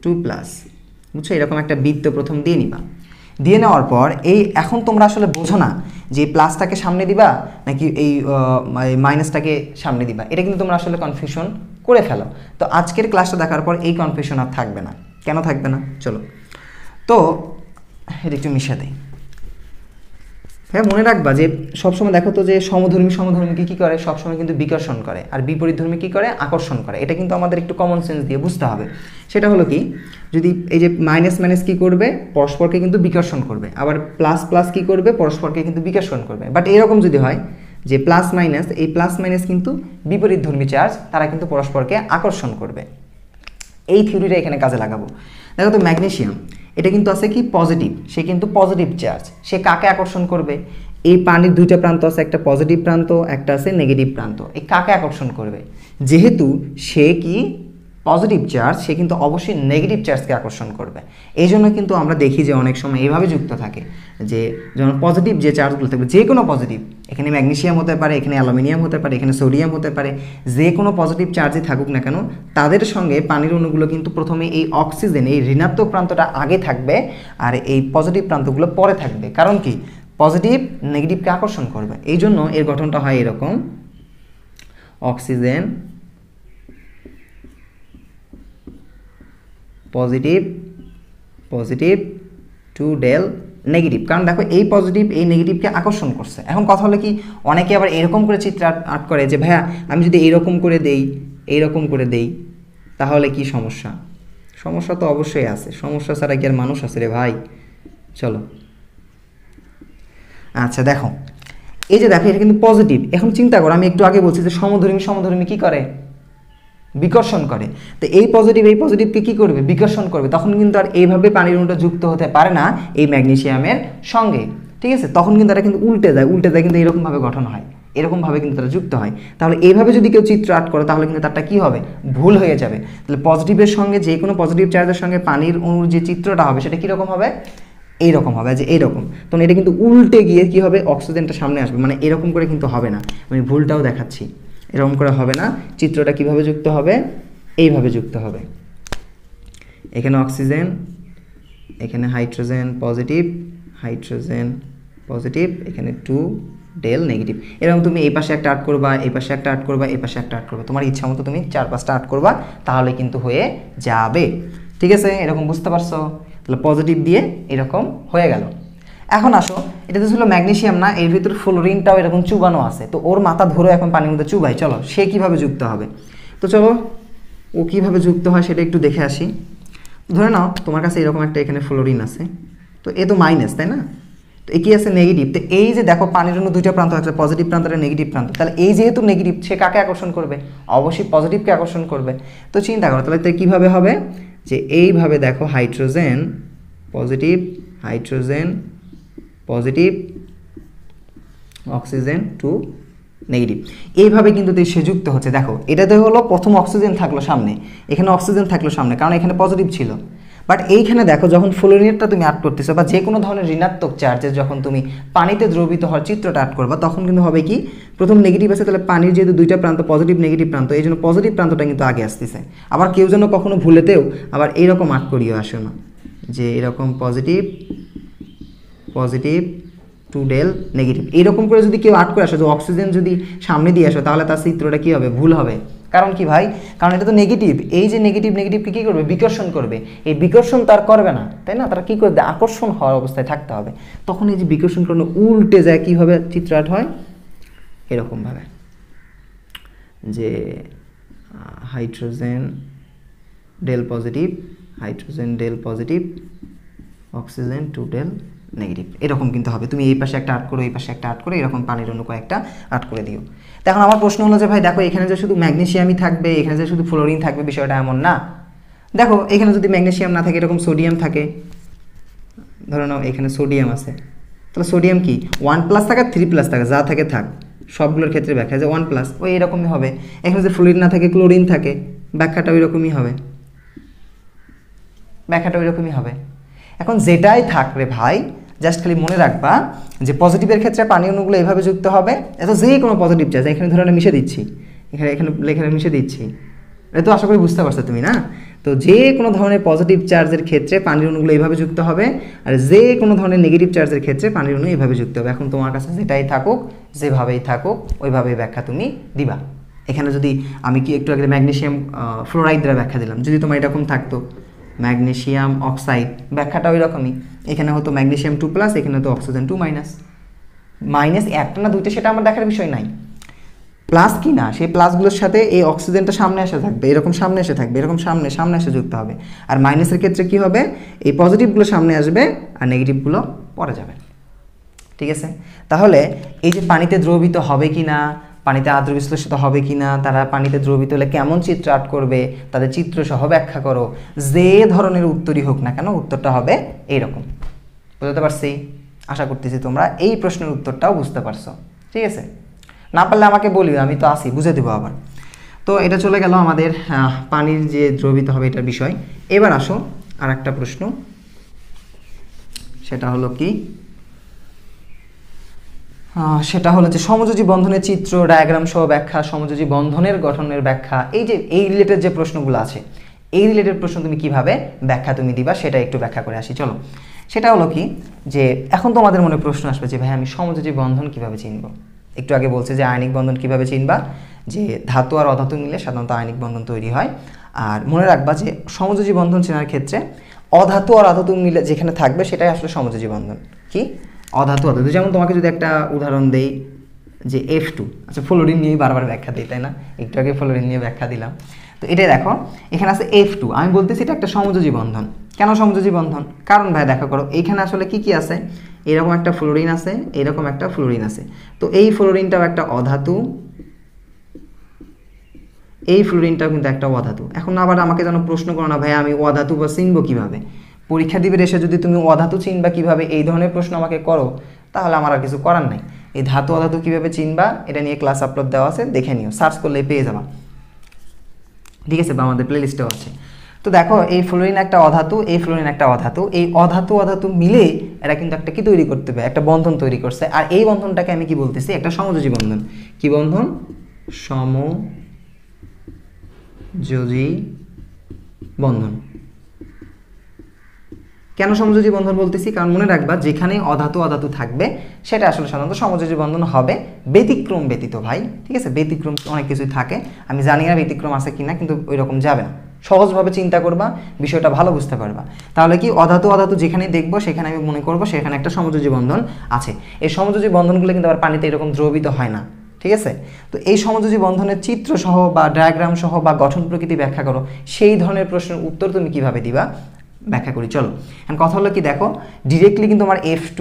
2+, বুঝছো, এরকম একটা বৃত্ত প্রথম দিয়ে নিবা। দিয়ে নেওয়ার পর এই এখন তোমরা আসলে বোঝো না যে প্লাসটাকে সামনে দিবা নাকি এই মাইনাসটাকে সামনে দিবা, এটা কিন্তু তোমরা আসলে কনফিউশন করে ফেলো। তো আজকের ক্লাসটা দেখার পর এই কনফিউশন আর থাকবে না। কেন থাকবে না, চলো তো এটা একটু মিশে দেয়। হ্যাঁ, মনে রাখবা যে সবসময় দেখো তো যে সমধর্মীকে কী করে, সবসময় কিন্তু বিকর্ষণ করে, আর বিপরীতধর্মী কী করে, আকর্ষণ করে। এটা কিন্তু আমাদের একটু কমন সেন্স দিয়ে বুঝতে হবে। সেটা হলো কি, যদি এই যে মাইনাস মাইনাস কী করবে, পরস্পরকে কিন্তু বিকর্ষণ করবে, আবার প্লাস প্লাস কী করবে, পরস্পরকে কিন্তু বিকর্ষণ করবে। বাট এরকম যদি হয় যে প্লাস মাইনাস, এই প্লাস মাইনাস কিন্তু বিপরীতধর্মী চার্জ, তারা কিন্তু পরস্পরকে আকর্ষণ করবে। এই থিওরিটা এখানে কাজে লাগাবো। দেখো তো ম্যাগনেসিয়াম এটা কিন্তু আছে কি পজিটিভ, সে কিন্তু পজিটিভ চার্জ, সে কাকে আকর্ষণ করবে, এই পানির দুইটা প্রান্ত আছে, একটা পজিটিভ প্রান্ত, একটা আছে নেগেটিভ প্রান্ত, এই কাকে আকর্ষণ করবে, যেহেতু সে কি পজিটিভ চার্জ, সে কিন্তু অবশ্যই নেগেটিভ চার্জকে আকর্ষণ করবে। এই জন্য কিন্তু আমরা দেখি যে অনেক সময় এইভাবে যুক্ত থাকে যে যেমন পজিটিভ যে চার্জগুলো থাকবে, যে কোনো পজিটিভ, এখানে ম্যাগনেসিয়াম হতে পারে, এখানে অ্যালুমিনিয়াম হতে পারে, এখানে সোডিয়াম হতে পারে, যে কোনো পজিটিভ চার্জই থাকুক না কেন, তাদের সঙ্গে পানির অণুগুলো কিন্তু প্রথমে এই অক্সিজেন, এই ঋণাত্মক প্রান্তটা আগে থাকবে আর এই পজিটিভ প্রান্তগুলো পরে থাকবে। কারণ কি, পজিটিভ নেগেটিভকে আকর্ষণ করবে। এই জন্য এর গঠনটা হয় এরকম, oxygen positive positive two del negative. কারণ দেখো এই পজিটিভ এই নেগেটিভকে আকর্ষণ করছে। এখন কথা হলো কি, অনেকে আবার এরকম করে চিত্র আর্ট করে যে ভাইয়া আমি যদি এইরকম করে দেই, এইরকম করে দেই, তাহলে কি সমস্যা? সমস্যা তো অবশ্যই আছে, সমস্যা ছাড়া কি আর মানুষ আছে রে ভাই। চলো, আচ্ছা দেখো, এই যে দেখো এটা কিন্তু পজিটিভ। এখন চিন্তা করো, আমি একটু আগে বলছি যে সমধর্মী কী করে, বিকর্ষণ করে। তো এই পজিটিভকে কী করবে, বিকর্ষণ করবে। তখন কিন্তু আর এইভাবে পানির অণুটা যুক্ত হতে পারে না এই ম্যাগনেসিয়ামের সঙ্গে, ঠিক আছে। তখন কিন্তু এটা কিন্তু উল্টে যায় কিন্তু এরকমভাবে গঠন হয়, এরকমভাবে কিন্তু তারা যুক্ত হয়। তাহলে এইভাবে যদি কেউ চিত্র আর্ট করে তাহলে কিন্তু তারটা কী হবে, ভুল হয়ে যাবে। তাহলে পজিটিভের সঙ্গে যে কোনো পজিটিভ চার্জের সঙ্গে পানির অণুর যে চিত্রটা হবে সেটা কীরকম হবে, এইরকম হবে, যে এইরকম। তখন এটা কিন্তু উল্টে গিয়ে কী হবে, অক্সিজেনটা সামনে আসবে। মানে এরকম করে কিন্তু হবে না, আমি ভুলটাও দেখাচ্ছি, এরকম করে হবে না। চিত্রটা কিভাবে যুক্ত হবে, এইভাবে যুক্ত হবে। এখানে অক্সিজেন, এখানে হাইড্রোজেন পজিটিভ, এখানে 2 ডেল নেগেটিভ। এরকম তুমি এই পাশে একটা আর্ট করবা, এই পাশে একটা আর্ট করবা, এই পাশে একটা আর্ট করবা, তোমার ইচ্ছা মতো তুমি 4-5টা আর্ট করবা, তাহলে কিন্তু হয়ে যাবে। ঠিক আছে, এরকম বুঝতে পারছো? তাহলে পজিটিভ দিয়ে এরকম হয়ে গেল। এখন আসো, এটা তো ছিল ম্যাগনেসিয়াম না, এর ভিতর ফ্লোরিনটাও এরকম চুবানো আছে। তো ওর মাথা ধরে এখন পানির মধ্যে চুবাই। চলো, সে কিভাবে যুক্ত হবে। তো চলো ও কিভাবে যুক্ত হয় সেটা একটু দেখে আসি। ধরে নাও তোমার কাছে এরকম একটা এখানে ফ্লোরিন আছে, তো এ তো মাইনাস, তাই না? তো এ কি আছে, নেগেটিভ। তো এই যে দেখো পানির অণু দুইটা প্রান্ত আছে, পজিটিভ প্রান্ত আর নেগেটিভ প্রান্ত। তাহলে এই যেহেতু নেগেটিভ, সে কাকে আকর্ষণ করবে, অবশ্যই পজিটিভকে আকর্ষণ করবে। তো চিন্তা করো তাহলে তো কীভাবে হবে, যে এইভাবে দেখো হাইড্রোজেন পজিটিভ অক্সিজেন 2 নেগেটিভ, এইভাবে কিন্তু সে যুক্ত হচ্ছে। দেখো এটাতে হলো প্রথম অক্সিজেন থাকলো সামনে, এখানে অক্সিজেন থাকলো সামনে, কারণ এখানে পজিটিভ ছিল। বাট এইখানে দেখো যখন ফ্লোরিনেটটা তুমি আর্ট করতেছো, বা যে কোনো ধরনের ঋণাত্মক চার্জে যখন তুমি পানিতে দ্রবীভূত হওয়ার চিত্রটা আর্ট করবা, তখন কিন্তু হবে কি, প্রথম নেগেটিভ আছে, তাহলে পানির যেহেতু দুইটা প্রান্ত পজিটিভ নেগেটিভ প্রান্ত, এই জন্য পজিটিভ প্রান্তটা কিন্তু আগে আসতেছে। আবার কেউ যেন কখনো ভুলেতেও আবার এইরকম আর্ট করিও আসে না, যে এরকম পজিটিভ 2 ডেল নেগেটিভ, এইরকম করে যদি কেউ আর্ট করে আসে, যে অক্সিজেন যদি সামনে দিয়ে আসে, তাহলে তার চিত্রটা কী হবে, ভুল হবে। কারণ কি ভাই, কারণ এটা তো নেগেটিভ, এই যে নেগেটিভকে কী করবে, বিকর্ষণ করবে। এই বিকর্ষণ তার করবে না, তাই না? তারা কী করবে, আকর্ষণ হওয়ার অবস্থায় থাকতে হবে। তখন এই যে বিকর্ষণ করলে উল্টে যায়, কীভাবে চিত্র আর্ট হয়, এরকমভাবে, যে hydrogen del positive oxygen total negative, এরকম কিন্তু হবে। তুমি এই পাশে একটা আট করো, এই পাশে একটা আট করে, এরকম পানির অণু কয়েকটা আট করে দিও। তো এখন আমার প্রশ্ন হলো যে ভাই দেখো এখানে যে শুধু ম্যাগনেসিয়ামই থাকবে, এখানে যে শুধু ফ্লোরিন থাকবে, বিষয়টা এমন না। দেখো এখানে যদি ম্যাগনেসিয়াম না থাকে, এরকম সোডিয়াম থাকে, ধরো নাও এখানে সোডিয়াম আছে, তাহলে সোডিয়াম কি 1+ থাকে 3+ থাকে, যা থাকে থাক, সবগুলোর ক্ষেত্রে ব্যাখ্যা যে 1+, ওই এরকমই হবে। এখানে যে ফ্লোরিন না থাকে, ক্লোরিন থাকে, ব্যাখ্যাটা ওই রকমই হবে, ব্যাখ্যাটা ওই রকমই হবে। এখন যেটাই থাক রে ভাই, জাস্ট খালি মনে রাখবা যে পজিটিভের ক্ষেত্রে পানি অণুগুলো এইভাবে যুক্ত হবে। এত যে কোনো পজিটিভ চার্জ এখানে ধরে মিশে দিচ্ছি, এখানে মিশে দিচ্ছি, এটা তো আশা করি বুঝতে পারছো তুমি না? তো যে কোনো ধরনের পজিটিভ চার্জের ক্ষেত্রে পানির অণুগুলো এইভাবে যুক্ত হবে, আর যে কোনো ধরনের নেগেটিভ চার্জের ক্ষেত্রে পানির অণু এইভাবে যুক্ত হবে। এখন তোমার কাছে যেটাই থাকুক, যেভাবেই থাকুক, ওইভাবেই ব্যাখ্যা তুমি দিবা। এখানে যদি আমি কি একটু আগে ম্যাগনেসিয়াম ফ্লোরাইড দ্বারা ব্যাখ্যা দিলাম, যদি তোমার এরকম থাকতো ম্যাগনেসিয়াম অক্সাইড, ব্যাখ্যাটা ওই রকমই। এখানে হতো ম্যাগনেসিয়াম 2+, এখানে হতো অক্সিজেন 2-, মাইনাস একটা না দুইটা সেটা আমার দেখার বিষয় নাই, প্লাস কি না সেই প্লাসগুলোর সাথে এই অক্সিজেনটা সামনে এসে থাকবে, এরকম সামনে এসে থাকবে, এরকম সামনে এসে যুক্ত হবে। আর মাইনাসের ক্ষেত্রে কি হবে, এই পজিটিভগুলো সামনে আসবে আর নেগেটিভগুলো পরে যাবে। ঠিক আছে, তাহলে এই যে পানিতে দ্রবীভূত হবে কি না, পানিতে আদ্র বিশ্লেষিত হবে কি না, তারা পানিতে দ্রবীভূত হলে কেমন চিত্র আর্ট করবে, তাদের চিত্র সহ ব্যাখ্যা করো, যে ধরনের উত্তরই হোক না কেন উত্তরটা হবে এইরকম। বুঝতে পারছি? আশা করতেছি তোমরা এই প্রশ্নের উত্তরটাও বুঝতে পারছো। ঠিক আছে, না পারলে আমাকে বলিও, আমি তো আসি, বুঝে দেবো আবার। তো এটা চলে গেল আমাদের পানির যে দ্রবীভূত হবে এটার বিষয়। এবার আসো আর একটা প্রশ্ন, সেটা হলো কি, সেটা হলো যে সমযোজী বন্ধনের চিত্র, ডায়াগ্রাম সহ ব্যাখ্যা, সমযোজী বন্ধনের গঠনের ব্যাখ্যা, এই যে এই রিলেটেড যে প্রশ্নগুলো আছে, এই রিলেটেড প্রশ্ন তুমি কিভাবে ব্যাখ্যা তুমি দিবা সেটা একটু ব্যাখ্যা করে আসি। চলো, সেটা হলো কি যে এখন তোমাদের মনে প্রশ্ন আসবে যে ভাই আমি সমযোজী বন্ধন কিভাবে চিনব। একটু আগে বলছে যে আয়নিক বন্ধন কিভাবে চিনবা, যে ধাতু আর অধাতু মিলে সাধারণত আয়নিক বন্ধন তৈরি হয়। আর মনে রাখবা যে সমযোজী বন্ধন চেনার ক্ষেত্রে অধাতু আর অধাতু মিলে যেখানে থাকবে সেটাই আসলে সমযোজী বন্ধন। কি অধাতু অধাতু, যেমন তোমাকে যদি একটা উদাহরণ দেই যে F2, আচ্ছা ফ্লোরিন নিয়েই বারবার ব্যাখ্যা দিই তাই না, একটু আগে ফ্লোরিন নিয়ে ব্যাখ্যা দিলাম। তো এটাই দেখো এখানে আছে F2, আমি বলতেছি এটা একটা সমযোজী বন্ধন। কেন সমযোজী বন্ধন? কারণ ভাই দেখা করো এইখানে আসলে কি কি আছে, এরকম একটা ফ্লোরিন আছে, এরকম একটা ফ্লোরিন আছে। তো এই ফ্লোরিনটাও একটা অধাতু, এই ফ্লোরিনটাও কিন্তু একটা অধাতু। এখন আবার আমাকে যেন প্রশ্ন করো না ভাই আমি অধাতু বা চিনবো কিভাবে, পরীক্ষা দিবে এসে যদি তুমি অধাতু চিনবা কিভাবে এই ধরনের প্রশ্ন আমাকে করো, তাহলে আমার আর কিছু করার নাই। এই ধাতু অধাতু কিভাবে চিনবা এটা নিয়ে ক্লাস আপলোড দেওয়া আছে, দেখে নিও, সার্চ করলেই পেয়ে যাবা। ঠিক আছে, বা আমাদের প্লেলিস্টেও আছে। তো দেখো এই ফ্লোরিন একটা অধাতু, এই ফ্লোরিন একটা অধাতু, এই অধাতু অধাতু মিলে এরা কিন্তু একটা কি তৈরি করতে হবে, একটা বন্ধন তৈরি করছে। আর এই বন্ধনটাকে আমি কি বলতেছি, একটা সমযোজী বন্ধন। কি বন্ধন? সমযোজী বন্ধন। কেন সমযোজী বন্ধন বলতেছি? কারণ মনে রাখবা যেখানে অধাতু অধাতু থাকবে সেটা আসলে সাধারণত সমযোজী বন্ধন হবে, ব্যতিক্রম ব্যতীত ভাই। ঠিক আছে, ব্যতিক্রম অনেক কিছুই থাকে, আমি জানি না ব্যতিক্রম আছে কিনা, কিন্তু ওই রকম যাবে না। সহজভাবে চিন্তা করবা, বিষয়টা ভালো বুঝতে পারবা। তাহলে কি অধাতু অধাতু যেখানে দেখবো সেখানে আমি মনে করবো সেখানে একটা সমযোজী বন্ধন আছে। এই সমযোজী বন্ধনগুলো কিন্তু আবার পানিতে এরকম দ্রবীভূত হয় না। ঠিক আছে, তো এই সমযোজী বন্ধনের চিত্র সহ বা ডায়াগ্রাম সহ বা গঠন প্রকৃতি ব্যাখ্যা করো, সেই ধরনের প্রশ্নের উত্তর তুমি কিভাবে দিবা ব্যাখ্যা করি। চলো এখন কথা হলো কি, দেখো ডিরেক্টলি কিন্তু আমার F2,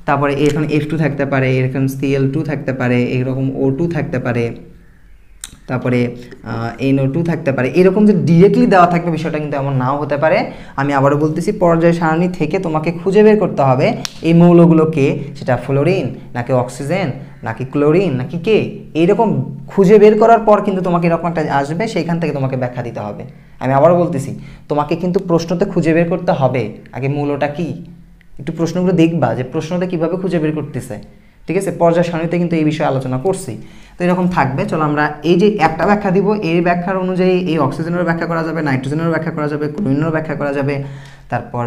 তারপরে এখানে F2 থাকতে পারে, এরকম Cl2 থাকতে পারে, এরকম O2 থাকতে পারে, তারপরে NO2 থাকতে পারে, এরকম যে ডিরেক্টলি দেওয়া থাকবে বিষয়টা কিন্তু এমন নাও হতে পারে। আমি আবারও বলতেছি পর্যায় সারণী থেকে তোমাকে খুঁজে বের করতে হবে এই মৌলগুলোকে, সেটা ফ্লোরিন নাকি অক্সিজেন নাকি ক্লোরিন নাকি কে, এইরকম খুঁজে বের করার পর কিন্তু তোমাকে এরকম একটা আসবে, সেইখান থেকে তোমাকে ব্যাখ্যা দিতে হবে। আমি আবারও বলতেছি তোমাকে কিন্তু প্রশ্নতে খুঁজে বের করতে হবে আগে মৌলটা কি, একটু প্রশ্নগুলো দেখবা যে প্রশ্নতে কীভাবে খুঁজে বের করতেছে। ঠিক আছে, পর্যায় সারণীতে কিন্তু এই বিষয়ে আলোচনা করছি। তো এরকম থাকবে। চলো আমরা এই যে একটা ব্যাখ্যা দিব, এই ব্যাখ্যার অনুযায়ী এই অক্সিজেনেরও ব্যাখ্যা করা যাবে, নাইট্রোজেনেরও ব্যাখ্যা করা যাবে, ক্লোরিনেরও ব্যাখ্যা করা যাবে। তারপর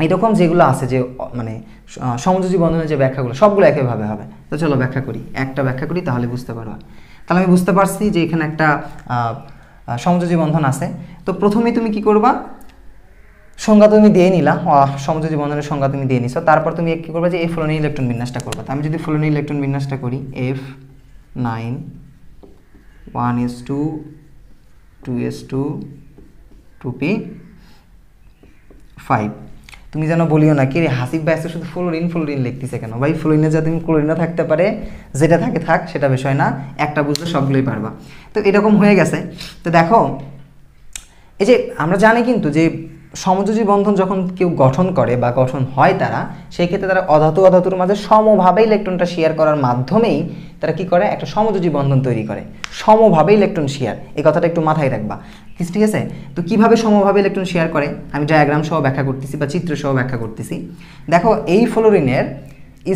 এইরকম যেগুলো আছে যে মানে সমযোজী বন্ধনের যে ব্যাখ্যাগুলো সবগুলো একইভাবে হবে। তো চলো ব্যাখ্যা করি, একটা ব্যাখ্যা করি তাহলে বুঝতে পারবা। তাহলে আমি বুঝতে পারছি যে এখানে একটা সমযোজী বন্ধন আছে। তো প্রথমেই তুমি কি করবা, সংজ্ঞা তুমি দিয়ে নিলা, সমযোজী বন্ধনের সংজ্ঞা তুমি দিয়ে নিছো। তারপর তুমি কী করবা যে এই ফ্লোরিন ইলেকট্রন বিন্যাসটা করবা। তো আমি যদি ফ্লোরিন ইলেকট্রন বিন্যাসটা করি F9 1s2 2s2 2p5, তুমি যেন বলিও না কি রে হাসিব ভাই শুধু ফ্লোরিন ফ্লোরিন লিখতেছে কেন, ভাই ফ্লোরিনে যাতে তুমি ক্লোরিনও থাকতে পারে, যেটা থাকে থাক, সেটা বিষয় না, একটা বুঝলে সবগুলোই পারবা। তো এরকম হয়ে গেছে। তো দেখো এই যে আমরা জানি কিন্তু যে সমযোজী বন্ধন যখন কেউ গঠন করে বা গঠন হয় তারা, সেই ক্ষেত্রে তারা অধাতু অধাতুর মাঝে সমভাবে ইলেকট্রনটা শেয়ার করার মাধ্যমেই তারা কি করে, একটা সমযোজী বন্ধন তৈরি করে। সমভাবে ইলেকট্রন শেয়ার, এই কথাটা একটু মাথায় রাখবা, ঠিক আছে? তো কিভাবে সমভাবে ইলেকট্রন শেয়ার করে আমি ডায়াগ্রাম সহ ব্যাখ্যা করতেছি বা চিত্র সহ ব্যাখ্যা করতেছি। দেখো এই ফ্লোরিনের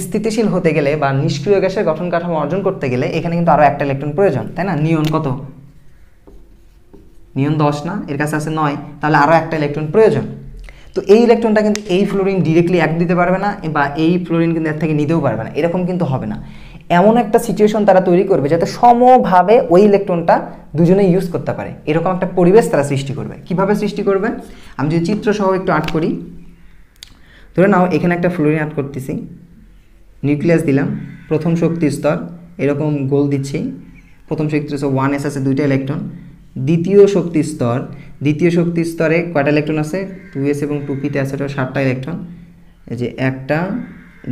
স্থিতিশীল হতে গেলে বা নিষ্ক্রিয় গ্যাসের গঠন কাঠামো অর্জন করতে গেলে এখানে কিন্তু আরও একটা ইলেকট্রন প্রয়োজন, তাই না? নিয়ন কত? নিয়ন 10 না, এর কাছে আছে 9, তাহলে আরও একটা ইলেকট্রন প্রয়োজন। তো এই ইলেকট্রনটা কিন্তু এই ফ্লোরিন ডিরেক্টলি এক দিতে পারবে না, বা এই ফ্লোরিন কিন্তু এর থেকে নিতেও পারবে না, এরকম কিন্তু হবে না। এমন একটা সিচুয়েশন তারা তৈরি করবে যাতে সমভাবে ওই ইলেকট্রনটা দুজনে ইউজ করতে পারে, এরকম একটা পরিবেশ তারা সৃষ্টি করবে। কিভাবে সৃষ্টি করবে আমি যদি চিত্র সহ একটু আর্ট করি, ধরে নাও এখানে একটা ফ্লোরিন আর্ট করতেছি, নিউক্লিয়াস দিলাম, প্রথম শক্তি স্তর এরকম গোল দিচ্ছি, প্রথম শক্তি স্তর 1s আছে 2টা ইলেকট্রন, দ্বিতীয় শক্তি স্তরে কয়টা ইলেকট্রন আছে? 2s এবং 2p-তে আছে 7টা ইলেকট্রন, এই যে 1টা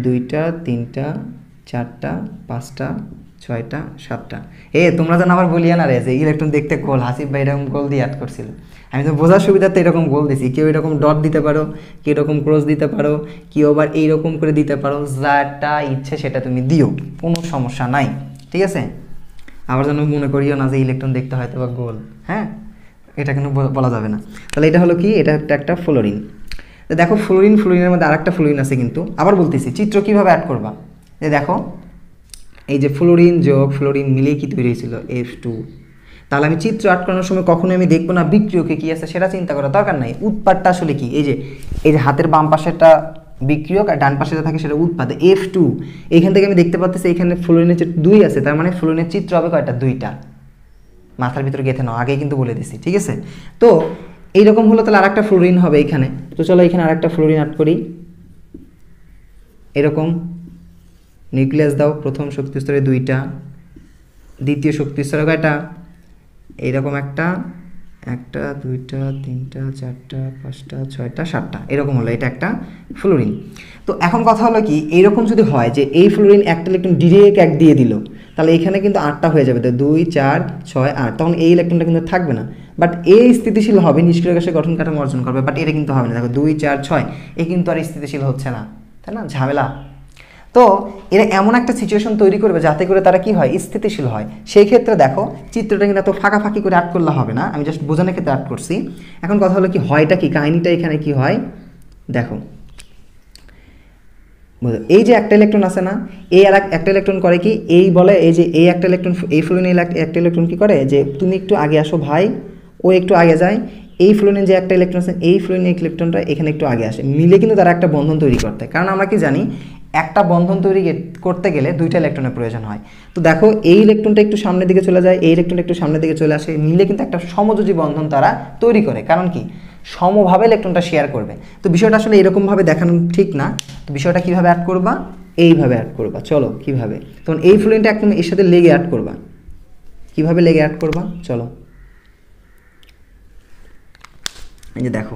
2টা 3টা 4টা 5টা 6টা 7টা। তোমরা যেন আবার বলিয়া না রে যে ইলেকট্রন দেখতে গোল, হাসিব ভাই এরকম গোল দিয়ে অ্যাড করছিল। আমি তো বোঝার সুবিধাতে এরকম গোল দিছি, কেউ এরকম ডট দিতে পারো, কেউ এরকম ক্রস দিতে পারো, কেউ আবার এইরকম করে দিতে পারো, যাটা ইচ্ছে সেটা তুমি দিও, কোনো সমস্যা নাই, ঠিক আছে? আবার যেন মনে করিও না যে ইলেকট্রন দেখতে হয়তো বা গোল, হ্যাঁ, এটা কিন্তু বলা যাবে না। তাহলে এটা হলো কি, এটা একটা ফ্লোরিন। তো দেখো ফ্লোরিনের মধ্যে আরেকটা ফ্লোরিন আছে, কিন্তু আবার বলতেছি চিত্র কিভাবে অ্যাড করবা। যে দেখো এই যে ফ্লোরিন যোগ ফ্লোরিন মিলিয়ে কি তৈরি হয়েছিল, F2। তাহলে আমি চিত্র অ্যাড করানোর সময় কখনোই আমি দেখবো না বিক্রিয়কে কি আছে সেটা চিন্তা করার দরকার নাই, উৎপাদটা আসলে কি। এই যে হাতের বাম পাশেরটা বিক্রিয়ক আর ডান পাশে থাকে সেটা উৎপাদ, F2। এইখান থেকে আমি দেখতে পাচ্ছি এখানে ফ্লোরিনের 2 আছে, তার মানে ফ্লোরিনের চিত্র হবে কয়টা, 2টা। মাথার ভিতরে গেঁথে নাও, আগেই কিন্তু বলে দিছি, ঠিক আছে? তো এইরকম হলো তাহলে আরেকটা ফ্লোরিন হবে এখানে। তো চলো এখানে আরেকটা ফ্লোরিন অ্যাড করি, এরকম নিউক্লিয়াস দাও, প্রথম শক্তি স্তরে 2টা, দ্বিতীয় শক্তি স্তরে কয়টা, এইরকম 1টা 2টা 3টা 4টা 5টা 6টা 7টা, এরকম হলো, এটা একটা ফ্লোরিন। তো এখন কথা হলো কি, এইরকম যদি হয় যে এই ফ্লোরিন একটা ইলেকট্রন ডিরেক্ট এক দিয়ে দিল, তাহলে এখানে কিন্তু 8টা হয়ে যাবে, তো 2 4 6 8, তখন এই ইলেকট্রনটা কিন্তু থাকবে না। বাট এই স্থিতিশীল হবে, নিষ্ক্রিয় গ্যাসের গঠন কাঠামো অর্জন করবে, বাট এটা কিন্তু হবে না। দেখো 2 4 6 এ কিন্তু আর স্থিতিশীল হচ্ছে না, তাই না? ঝামেলা। তো এরা এমন একটা সিচুয়েশন তৈরি করবে যাতে করে তারা কি হয়, স্থিতিশীল হয়। সেই ক্ষেত্রে দেখো চিত্রটা কিন্তু এত ফাঁকাফাঁকি করে আর্ট করলে হবে না, আমি জাস্ট বোঝানোর ক্ষেত্রে আর্ট করছি। এখন কথা হলো কি, হয়টা কি, কাহিনীটা এখানে কি হয় দেখো। এই যে একটা ইলেকট্রন আছে না, এই আর একটা ইলেকট্রন করে কি, এই বলে এই যে এই একটা ইলেকট্রন, এই ফ্লোরিনে একটা ইলেকট্রন কি করে, যে তুমি একটু আগে আসো ভাই, ও একটু আগে যায়, এই ফ্লোরিনে যে একটা ইলেকট্রন আছে এই ফ্লোরিনে ইলেকট্রনটা এখানে একটু আগে আসে, মিলে কিন্তু তারা একটা বন্ধন তৈরি করতে। কারণ আমরা কি জানি, একটা বন্ধন তৈরি করতে গেলে 2টা ইলেকট্রনের প্রয়োজন হয়। তো দেখো এই ইলেকট্রনটা একটু সামনের দিকে চলে যায়, এই ইলেকট্রনটা একটু সামনের দিকে চলে আসে, মিলে কিন্তু একটা সমযোজী বন্ধন তারা তৈরি করে। কারণ কি, সমভাবে ইলেকট্রনটা শেয়ার করবে। তো বিষয়টা আসলে এরকমভাবে দেখানো ঠিক না। তো বিষয়টা কীভাবে অ্যাড করবা, এইভাবে অ্যাড করবা। চলো কীভাবে, তখন এই ফ্লোরিনটা একদম এর সাথে লেগে অ্যাড করবা। কীভাবে লেগে অ্যাড করবা, চলো এই যে দেখো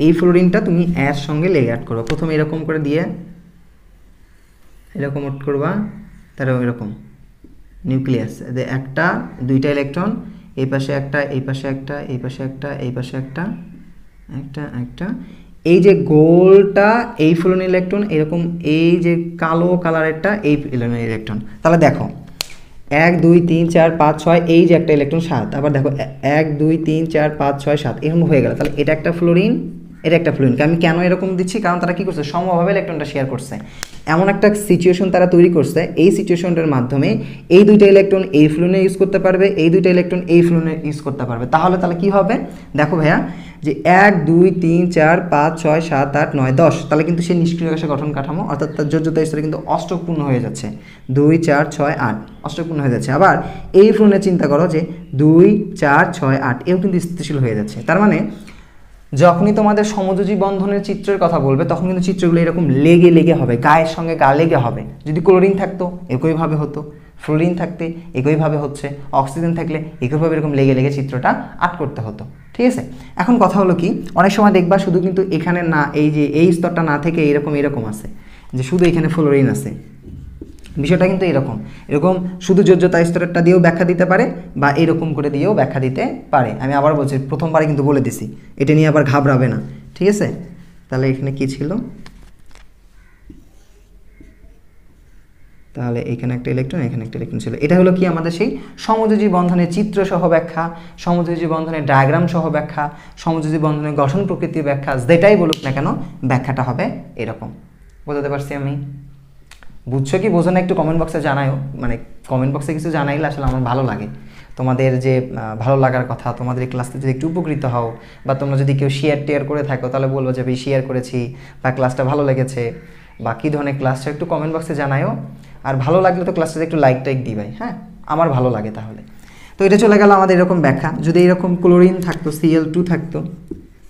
এই ফ্লোরিনটা তুমি এর সঙ্গে লেগে অ্যাড করবা। প্রথমে এরকম করে দিয়ে এরকম অ্যাড করবা, তারপর এরকম নিউক্লিয়াস, একটা 2টা ইলেকট্রন, এই পাশে একটা, এই পাশে একটা, এই পাশে একটা, এই পাশে একটা, একটা এই যে গোলটা এই ফ্লোরিন ইলেকট্রন, এরকম এই যে কালো কালারেরটা এই ইলেকট্রন। তাহলে দেখো 1 2 3 4 5 6, এই যে একটা ইলেকট্রন 7, আবার দেখো 1 2 3 4 5 6 7, এরকম হয়ে গেল। তাহলে এটা একটা ফ্লোরিন, এটা একটা ফ্লোরিন। আমি কেন এরকম দিচ্ছি, কারণ তারা কি করছে, সমভাবে ইলেকট্রনটা শেয়ার করছে। এমন একটা সিচুয়েশন তারা তৈরি করছে, এই সিচুয়েশনটার মাধ্যমে এই 2টা ইলেকট্রন এই ফ্লোরিনে ইউজ করতে পারবে, এই 2টা ইলেকট্রন এই ফ্লোরিনে ইউজ করতে পারবে। তাহলে কি হবে, দেখো ভাইয়া, যে 1 2 3 4 5 6 7 8 9 10, তাহলে কিন্তু সেই নিষ্ক্রিয় গ্যাসের গঠন কাঠামো অর্থাৎ তার যোজ্যতা স্তরে কিন্তু অষ্টকপূর্ণ হয়ে যাচ্ছে। 2 4 6 8 অষ্টকপূর্ণ হয়ে যাচ্ছে। আবার এই ফ্লোরিনে চিন্তা করো যে 2 4 6 8, এও কিন্তু স্থিতিশীল হয়ে যাচ্ছে। তার মানে যখনই তোমাদের সমযোজী বন্ধনের চিত্রের কথা বলবে তখন কিন্তু চিত্রগুলো এরকম লেগে লেগে হবে, গায়ের সঙ্গে গা লেগে হবে। যদি ক্লোরিন থাকতো একইভাবে হতো, ফ্লোরিন থাকতে একইভাবে হচ্ছে, অক্সিজেন থাকলে একইভাবে এরকম লেগে লেগে চিত্রটা আর্ট করতে হতো। ঠিক আছে, এখন কথা হলো কি, অনেক সময় দেখবা শুধু কিন্তু এখানে না, এই যে এই স্তরটা না থেকে এরকম আছে যে শুধু এখানে ফ্লোরিন আছে, বিষয়টা কিন্তু এরকম শুধু যোজ্যতা স্তরটা দিয়েও ব্যাখ্যা দিতে পারে বা এরকম করে দিয়েও ব্যাখ্যা দিতে পারে। আমি আবার বলছি, প্রথমবারে কিন্তু বলে দিছি, এটা নিয়ে আবার ঘাবড়াবে না। ঠিক আছে, তাহলে এখানে কি ছিল, তাহলে এখানে একটা ইলেকট্রন, এখানে একটা ইলেকট্রন ছিল। এটা হলো কি আমাদের সেই সমযোজী বন্ধনের চিত্র সহ ব্যাখ্যা, সমযোজী বন্ধনের ডায়াগ্রাম সহ ব্যাখ্যা, সমযোজী বন্ধনের গঠন প্রকৃতির ব্যাখ্যা, যেটাই বলুক না কেন ব্যাখ্যাটা হবে এরকম। বোঝাতে পারছি আমি? বুঝছো কি বোঝো না একটু কমেন্ট বক্সে জানাও, মানে কমেন্ট বক্সে কিছু জানাইলে আসলে আমার ভালো লাগে। তোমাদের যে ভালো লাগার কথা, তোমাদের এই ক্লাসটা যদি একটু উপকৃত হও, বা তোমরা যদি কেউ শেয়ার করে থাকো তাহলে বলবো যে ভাই শেয়ার করেছি বা ক্লাসটা ভালো লেগেছে বা কী ধরনের ক্লাসটা একটু কমেন্ট বক্সে জানাও। আর ভালো লাগলে তো ক্লাসটাতে একটু লাইক দিবাই, হ্যাঁ, আমার ভালো লাগে তাহলে। তো এটা চলে গেল আমাদের এরকম ব্যাখ্যা। যদি এরকম ক্লোরিন থাকতো, Cl2 থাকতো,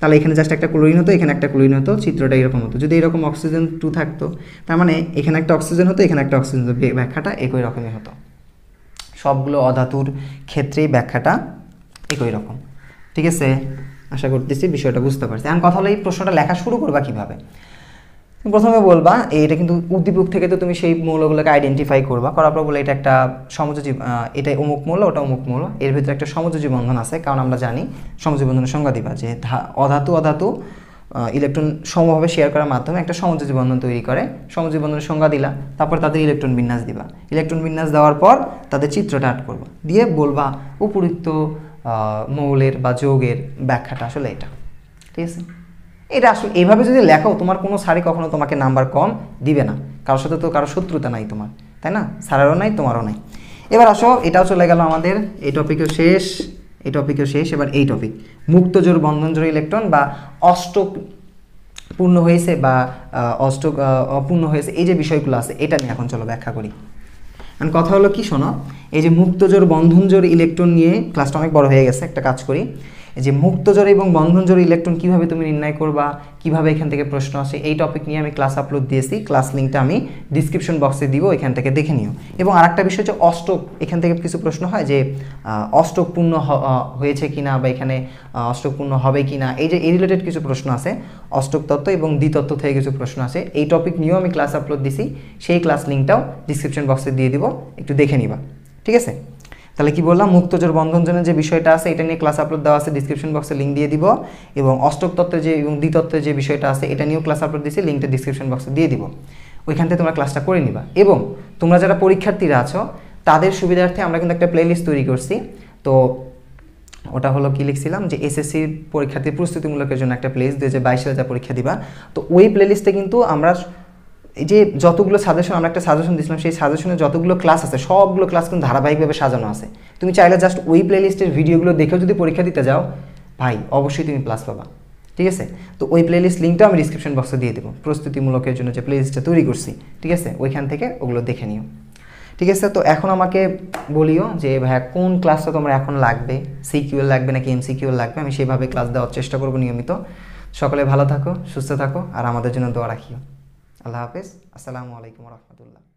তাহলে এখানে জাস্ট একটা ক্লোরিন হতো, এখানে একটা ক্লোরিন হতো, চিত্রটা এরকম হতো। যদি এরকম অক্সিজেন 2 থাকতো, তার মানে এখানে একটা অক্সিজেন হতো, এখানে একটা অক্সিজেন হতো, ব্যাখ্যাটা একই রকমই হতো। সবগুলো অধাতুর ক্ষেত্রেই ব্যাখ্যাটা একই রকম। ঠিক আছে, আশা করতেছি বিষয়টা বুঝতে পারছি। এখন কথা হলো এই প্রশ্নটা লেখা শুরু করবা কীভাবে। প্রথমে বলবা এটা কিন্তু উদ্দীপক থেকে তো তুমি সেই মৌলগুলোকে আইডেন্টিফাই করবা, করার পর বলে এটা একটা সমযোজী, এটা অমুক মৌল, ওটা অমুক মৌল, এর ভিতরে একটা সমযোজী বন্ধন আছে। কারণ আমরা জানি সমযোজী বন্ধনের সংজ্ঞা দিবা যে অধাতু ইলেকট্রন সমভাবে শেয়ার করার মাধ্যমে একটা সমযোজী বন্ধন তৈরি করে। সমযোজী বন্ধনের সংজ্ঞা দিলা, তারপর তাদের ইলেকট্রন বিন্যাস দিবা। ইলেকট্রন বিন্যাস দেওয়ার পর তাদের চিত্রটা আর্ট করবা, দিয়ে বলবা উপযুক্ত মৌলের বা যৌগের ব্যাখ্যাটা আসলে এটা। ঠিক আছে, এটা আসলে এইভাবে যদি লেখো, তোমার কোনো স্যারই কখনো তোমাকে নাম্বার কম দিবে না। কারোর সাথে তো কারো শত্রুতা নাই তোমার, তাই না? স্যারেরও নাই, তোমারও নাই। এবার আসো, এটাও চলে গেল আমাদের, এই টপিকও শেষ, এই টপিকও শেষ। এবার এই টপিক মুক্ত জোড় বন্ধন জোড় ইলেকট্রন বা অষ্টক পূর্ণ হয়েছে বা অষ্টক অপূর্ণ হয়েছে, এই যে বিষয়গুলো আছে এটা নিয়ে এখন চলো ব্যাখ্যা করি। এখন কথা হলো কি, শোনো, এই যে মুক্ত জোড় বন্ধন জোড় ইলেকট্রন নিয়ে ক্লাসটা অনেক বড় হয়ে গেছে, একটা কাজ করি। এই যে মুক্তজোড় এবং বন্ধনজোড় ইলেকট্রন কীভাবে তুমি নির্ণয় করবা, কীভাবে এখান থেকে প্রশ্ন আসে, এই টপিক নিয়ে আমি ক্লাস আপলোড দিয়েছি। ক্লাস লিঙ্কটা আমি ডিসক্রিপশন বক্সে দিব, এখান থেকে দেখে নিও। এবং আরেকটা বিষয় হচ্ছে অষ্টক, এখান থেকে কিছু প্রশ্ন হয় যে অষ্টক পূর্ণ হয়েছে কিনা বা এখানে অষ্টক পূর্ণ হবে কিনা, এই যে এই রিলেটেড কিছু প্রশ্ন আছে। অষ্টক তত্ত্ব এবং দ্বিতত্ত্ব থেকে কিছু প্রশ্ন আছে, এই টপিক নিয়েও আমি ক্লাস আপলোড দিছি। সেই ক্লাস লিঙ্কটাও ডিসক্রিপশন বক্সে দিয়ে দিব, একটু দেখে নিবা। ঠিক আছে, তাহলে কি বললাম, মুক্তজোড় বন্ধনজনের যে বিষয়টা আছে এটা নিয়ে ক্লাস আপলোড দেওয়া আছে, ডিসক্রিপশন বক্সে লিঙ্ক দিয়ে দিব। এবং অষ্টক তত্ত্বের যে এবং দ্বিতত্ত্বের যে বিষয়টা আছে এটা নিয়েও ক্লাস আপলোড দিয়েছি, লিঙ্কটা ডিসক্রিপশন বক্সে দিয়ে দিব। ওইখান থেকে তোমরা ক্লাসটা করে নিবা। এবং তোমরা যারা পরীক্ষার্থীরা আছো তাদের সুবিধার্থে আমরা কিন্তু একটা প্লেলিস্ট তৈরি করছি। তো ওটা হলো কি লিখছিলাম যে এসএসসি পরীক্ষার্থীর প্রস্তুতিমূলকের জন্য একটা প্লেলিস্ট, 2022 সালে যা পরীক্ষা দিবা, তো ওই প্লেলিস্টে কিন্তু আমরা এই যে যতগুলো সাজেশন, আমরা একটা সাজেশন দিয়েছিলাম, সেই সাজেশনে যতগুলো ক্লাস আছে সবগুলো ক্লাস কিন্তু ধারাবাহিকভাবে সাজানো আছে। তুমি চাইলে জাস্ট ওই প্লেলিস্টের ভিডিওগুলো দেখেও যদি পরীক্ষা দিতে যাও ভাই, অবশ্যই তুমি প্লাস পাবা। ঠিক আছে, তো ওই প্লেলিস্ট লিঙ্কটা আমি ডিসক্রিপশন বক্সে দিয়ে দেবো, প্রস্তুতিমূলকের জন্য যে প্লেলিস্টটা তৈরি করছি। ঠিক আছে, ওইখান থেকে ওগুলো দেখে নিও। ঠিক আছে, তো এখন আমাকে বলিও যে ভাইয়া কোন ক্লাসটা তোমার এখন লাগবে, সিকিউএল লাগবে নাকি এমসিকিউএল লাগবে, আমি সেভাবে ক্লাস দেওয়ার চেষ্টা করবো নিয়মিত। সকলে ভালো থাকো, সুস্থ থাকো, আর আমাদের জন্য দোয়া রাখিও। আল্লাহ হাফেজ, আসসালামু আলাইকুম রহমতুল্লাহ।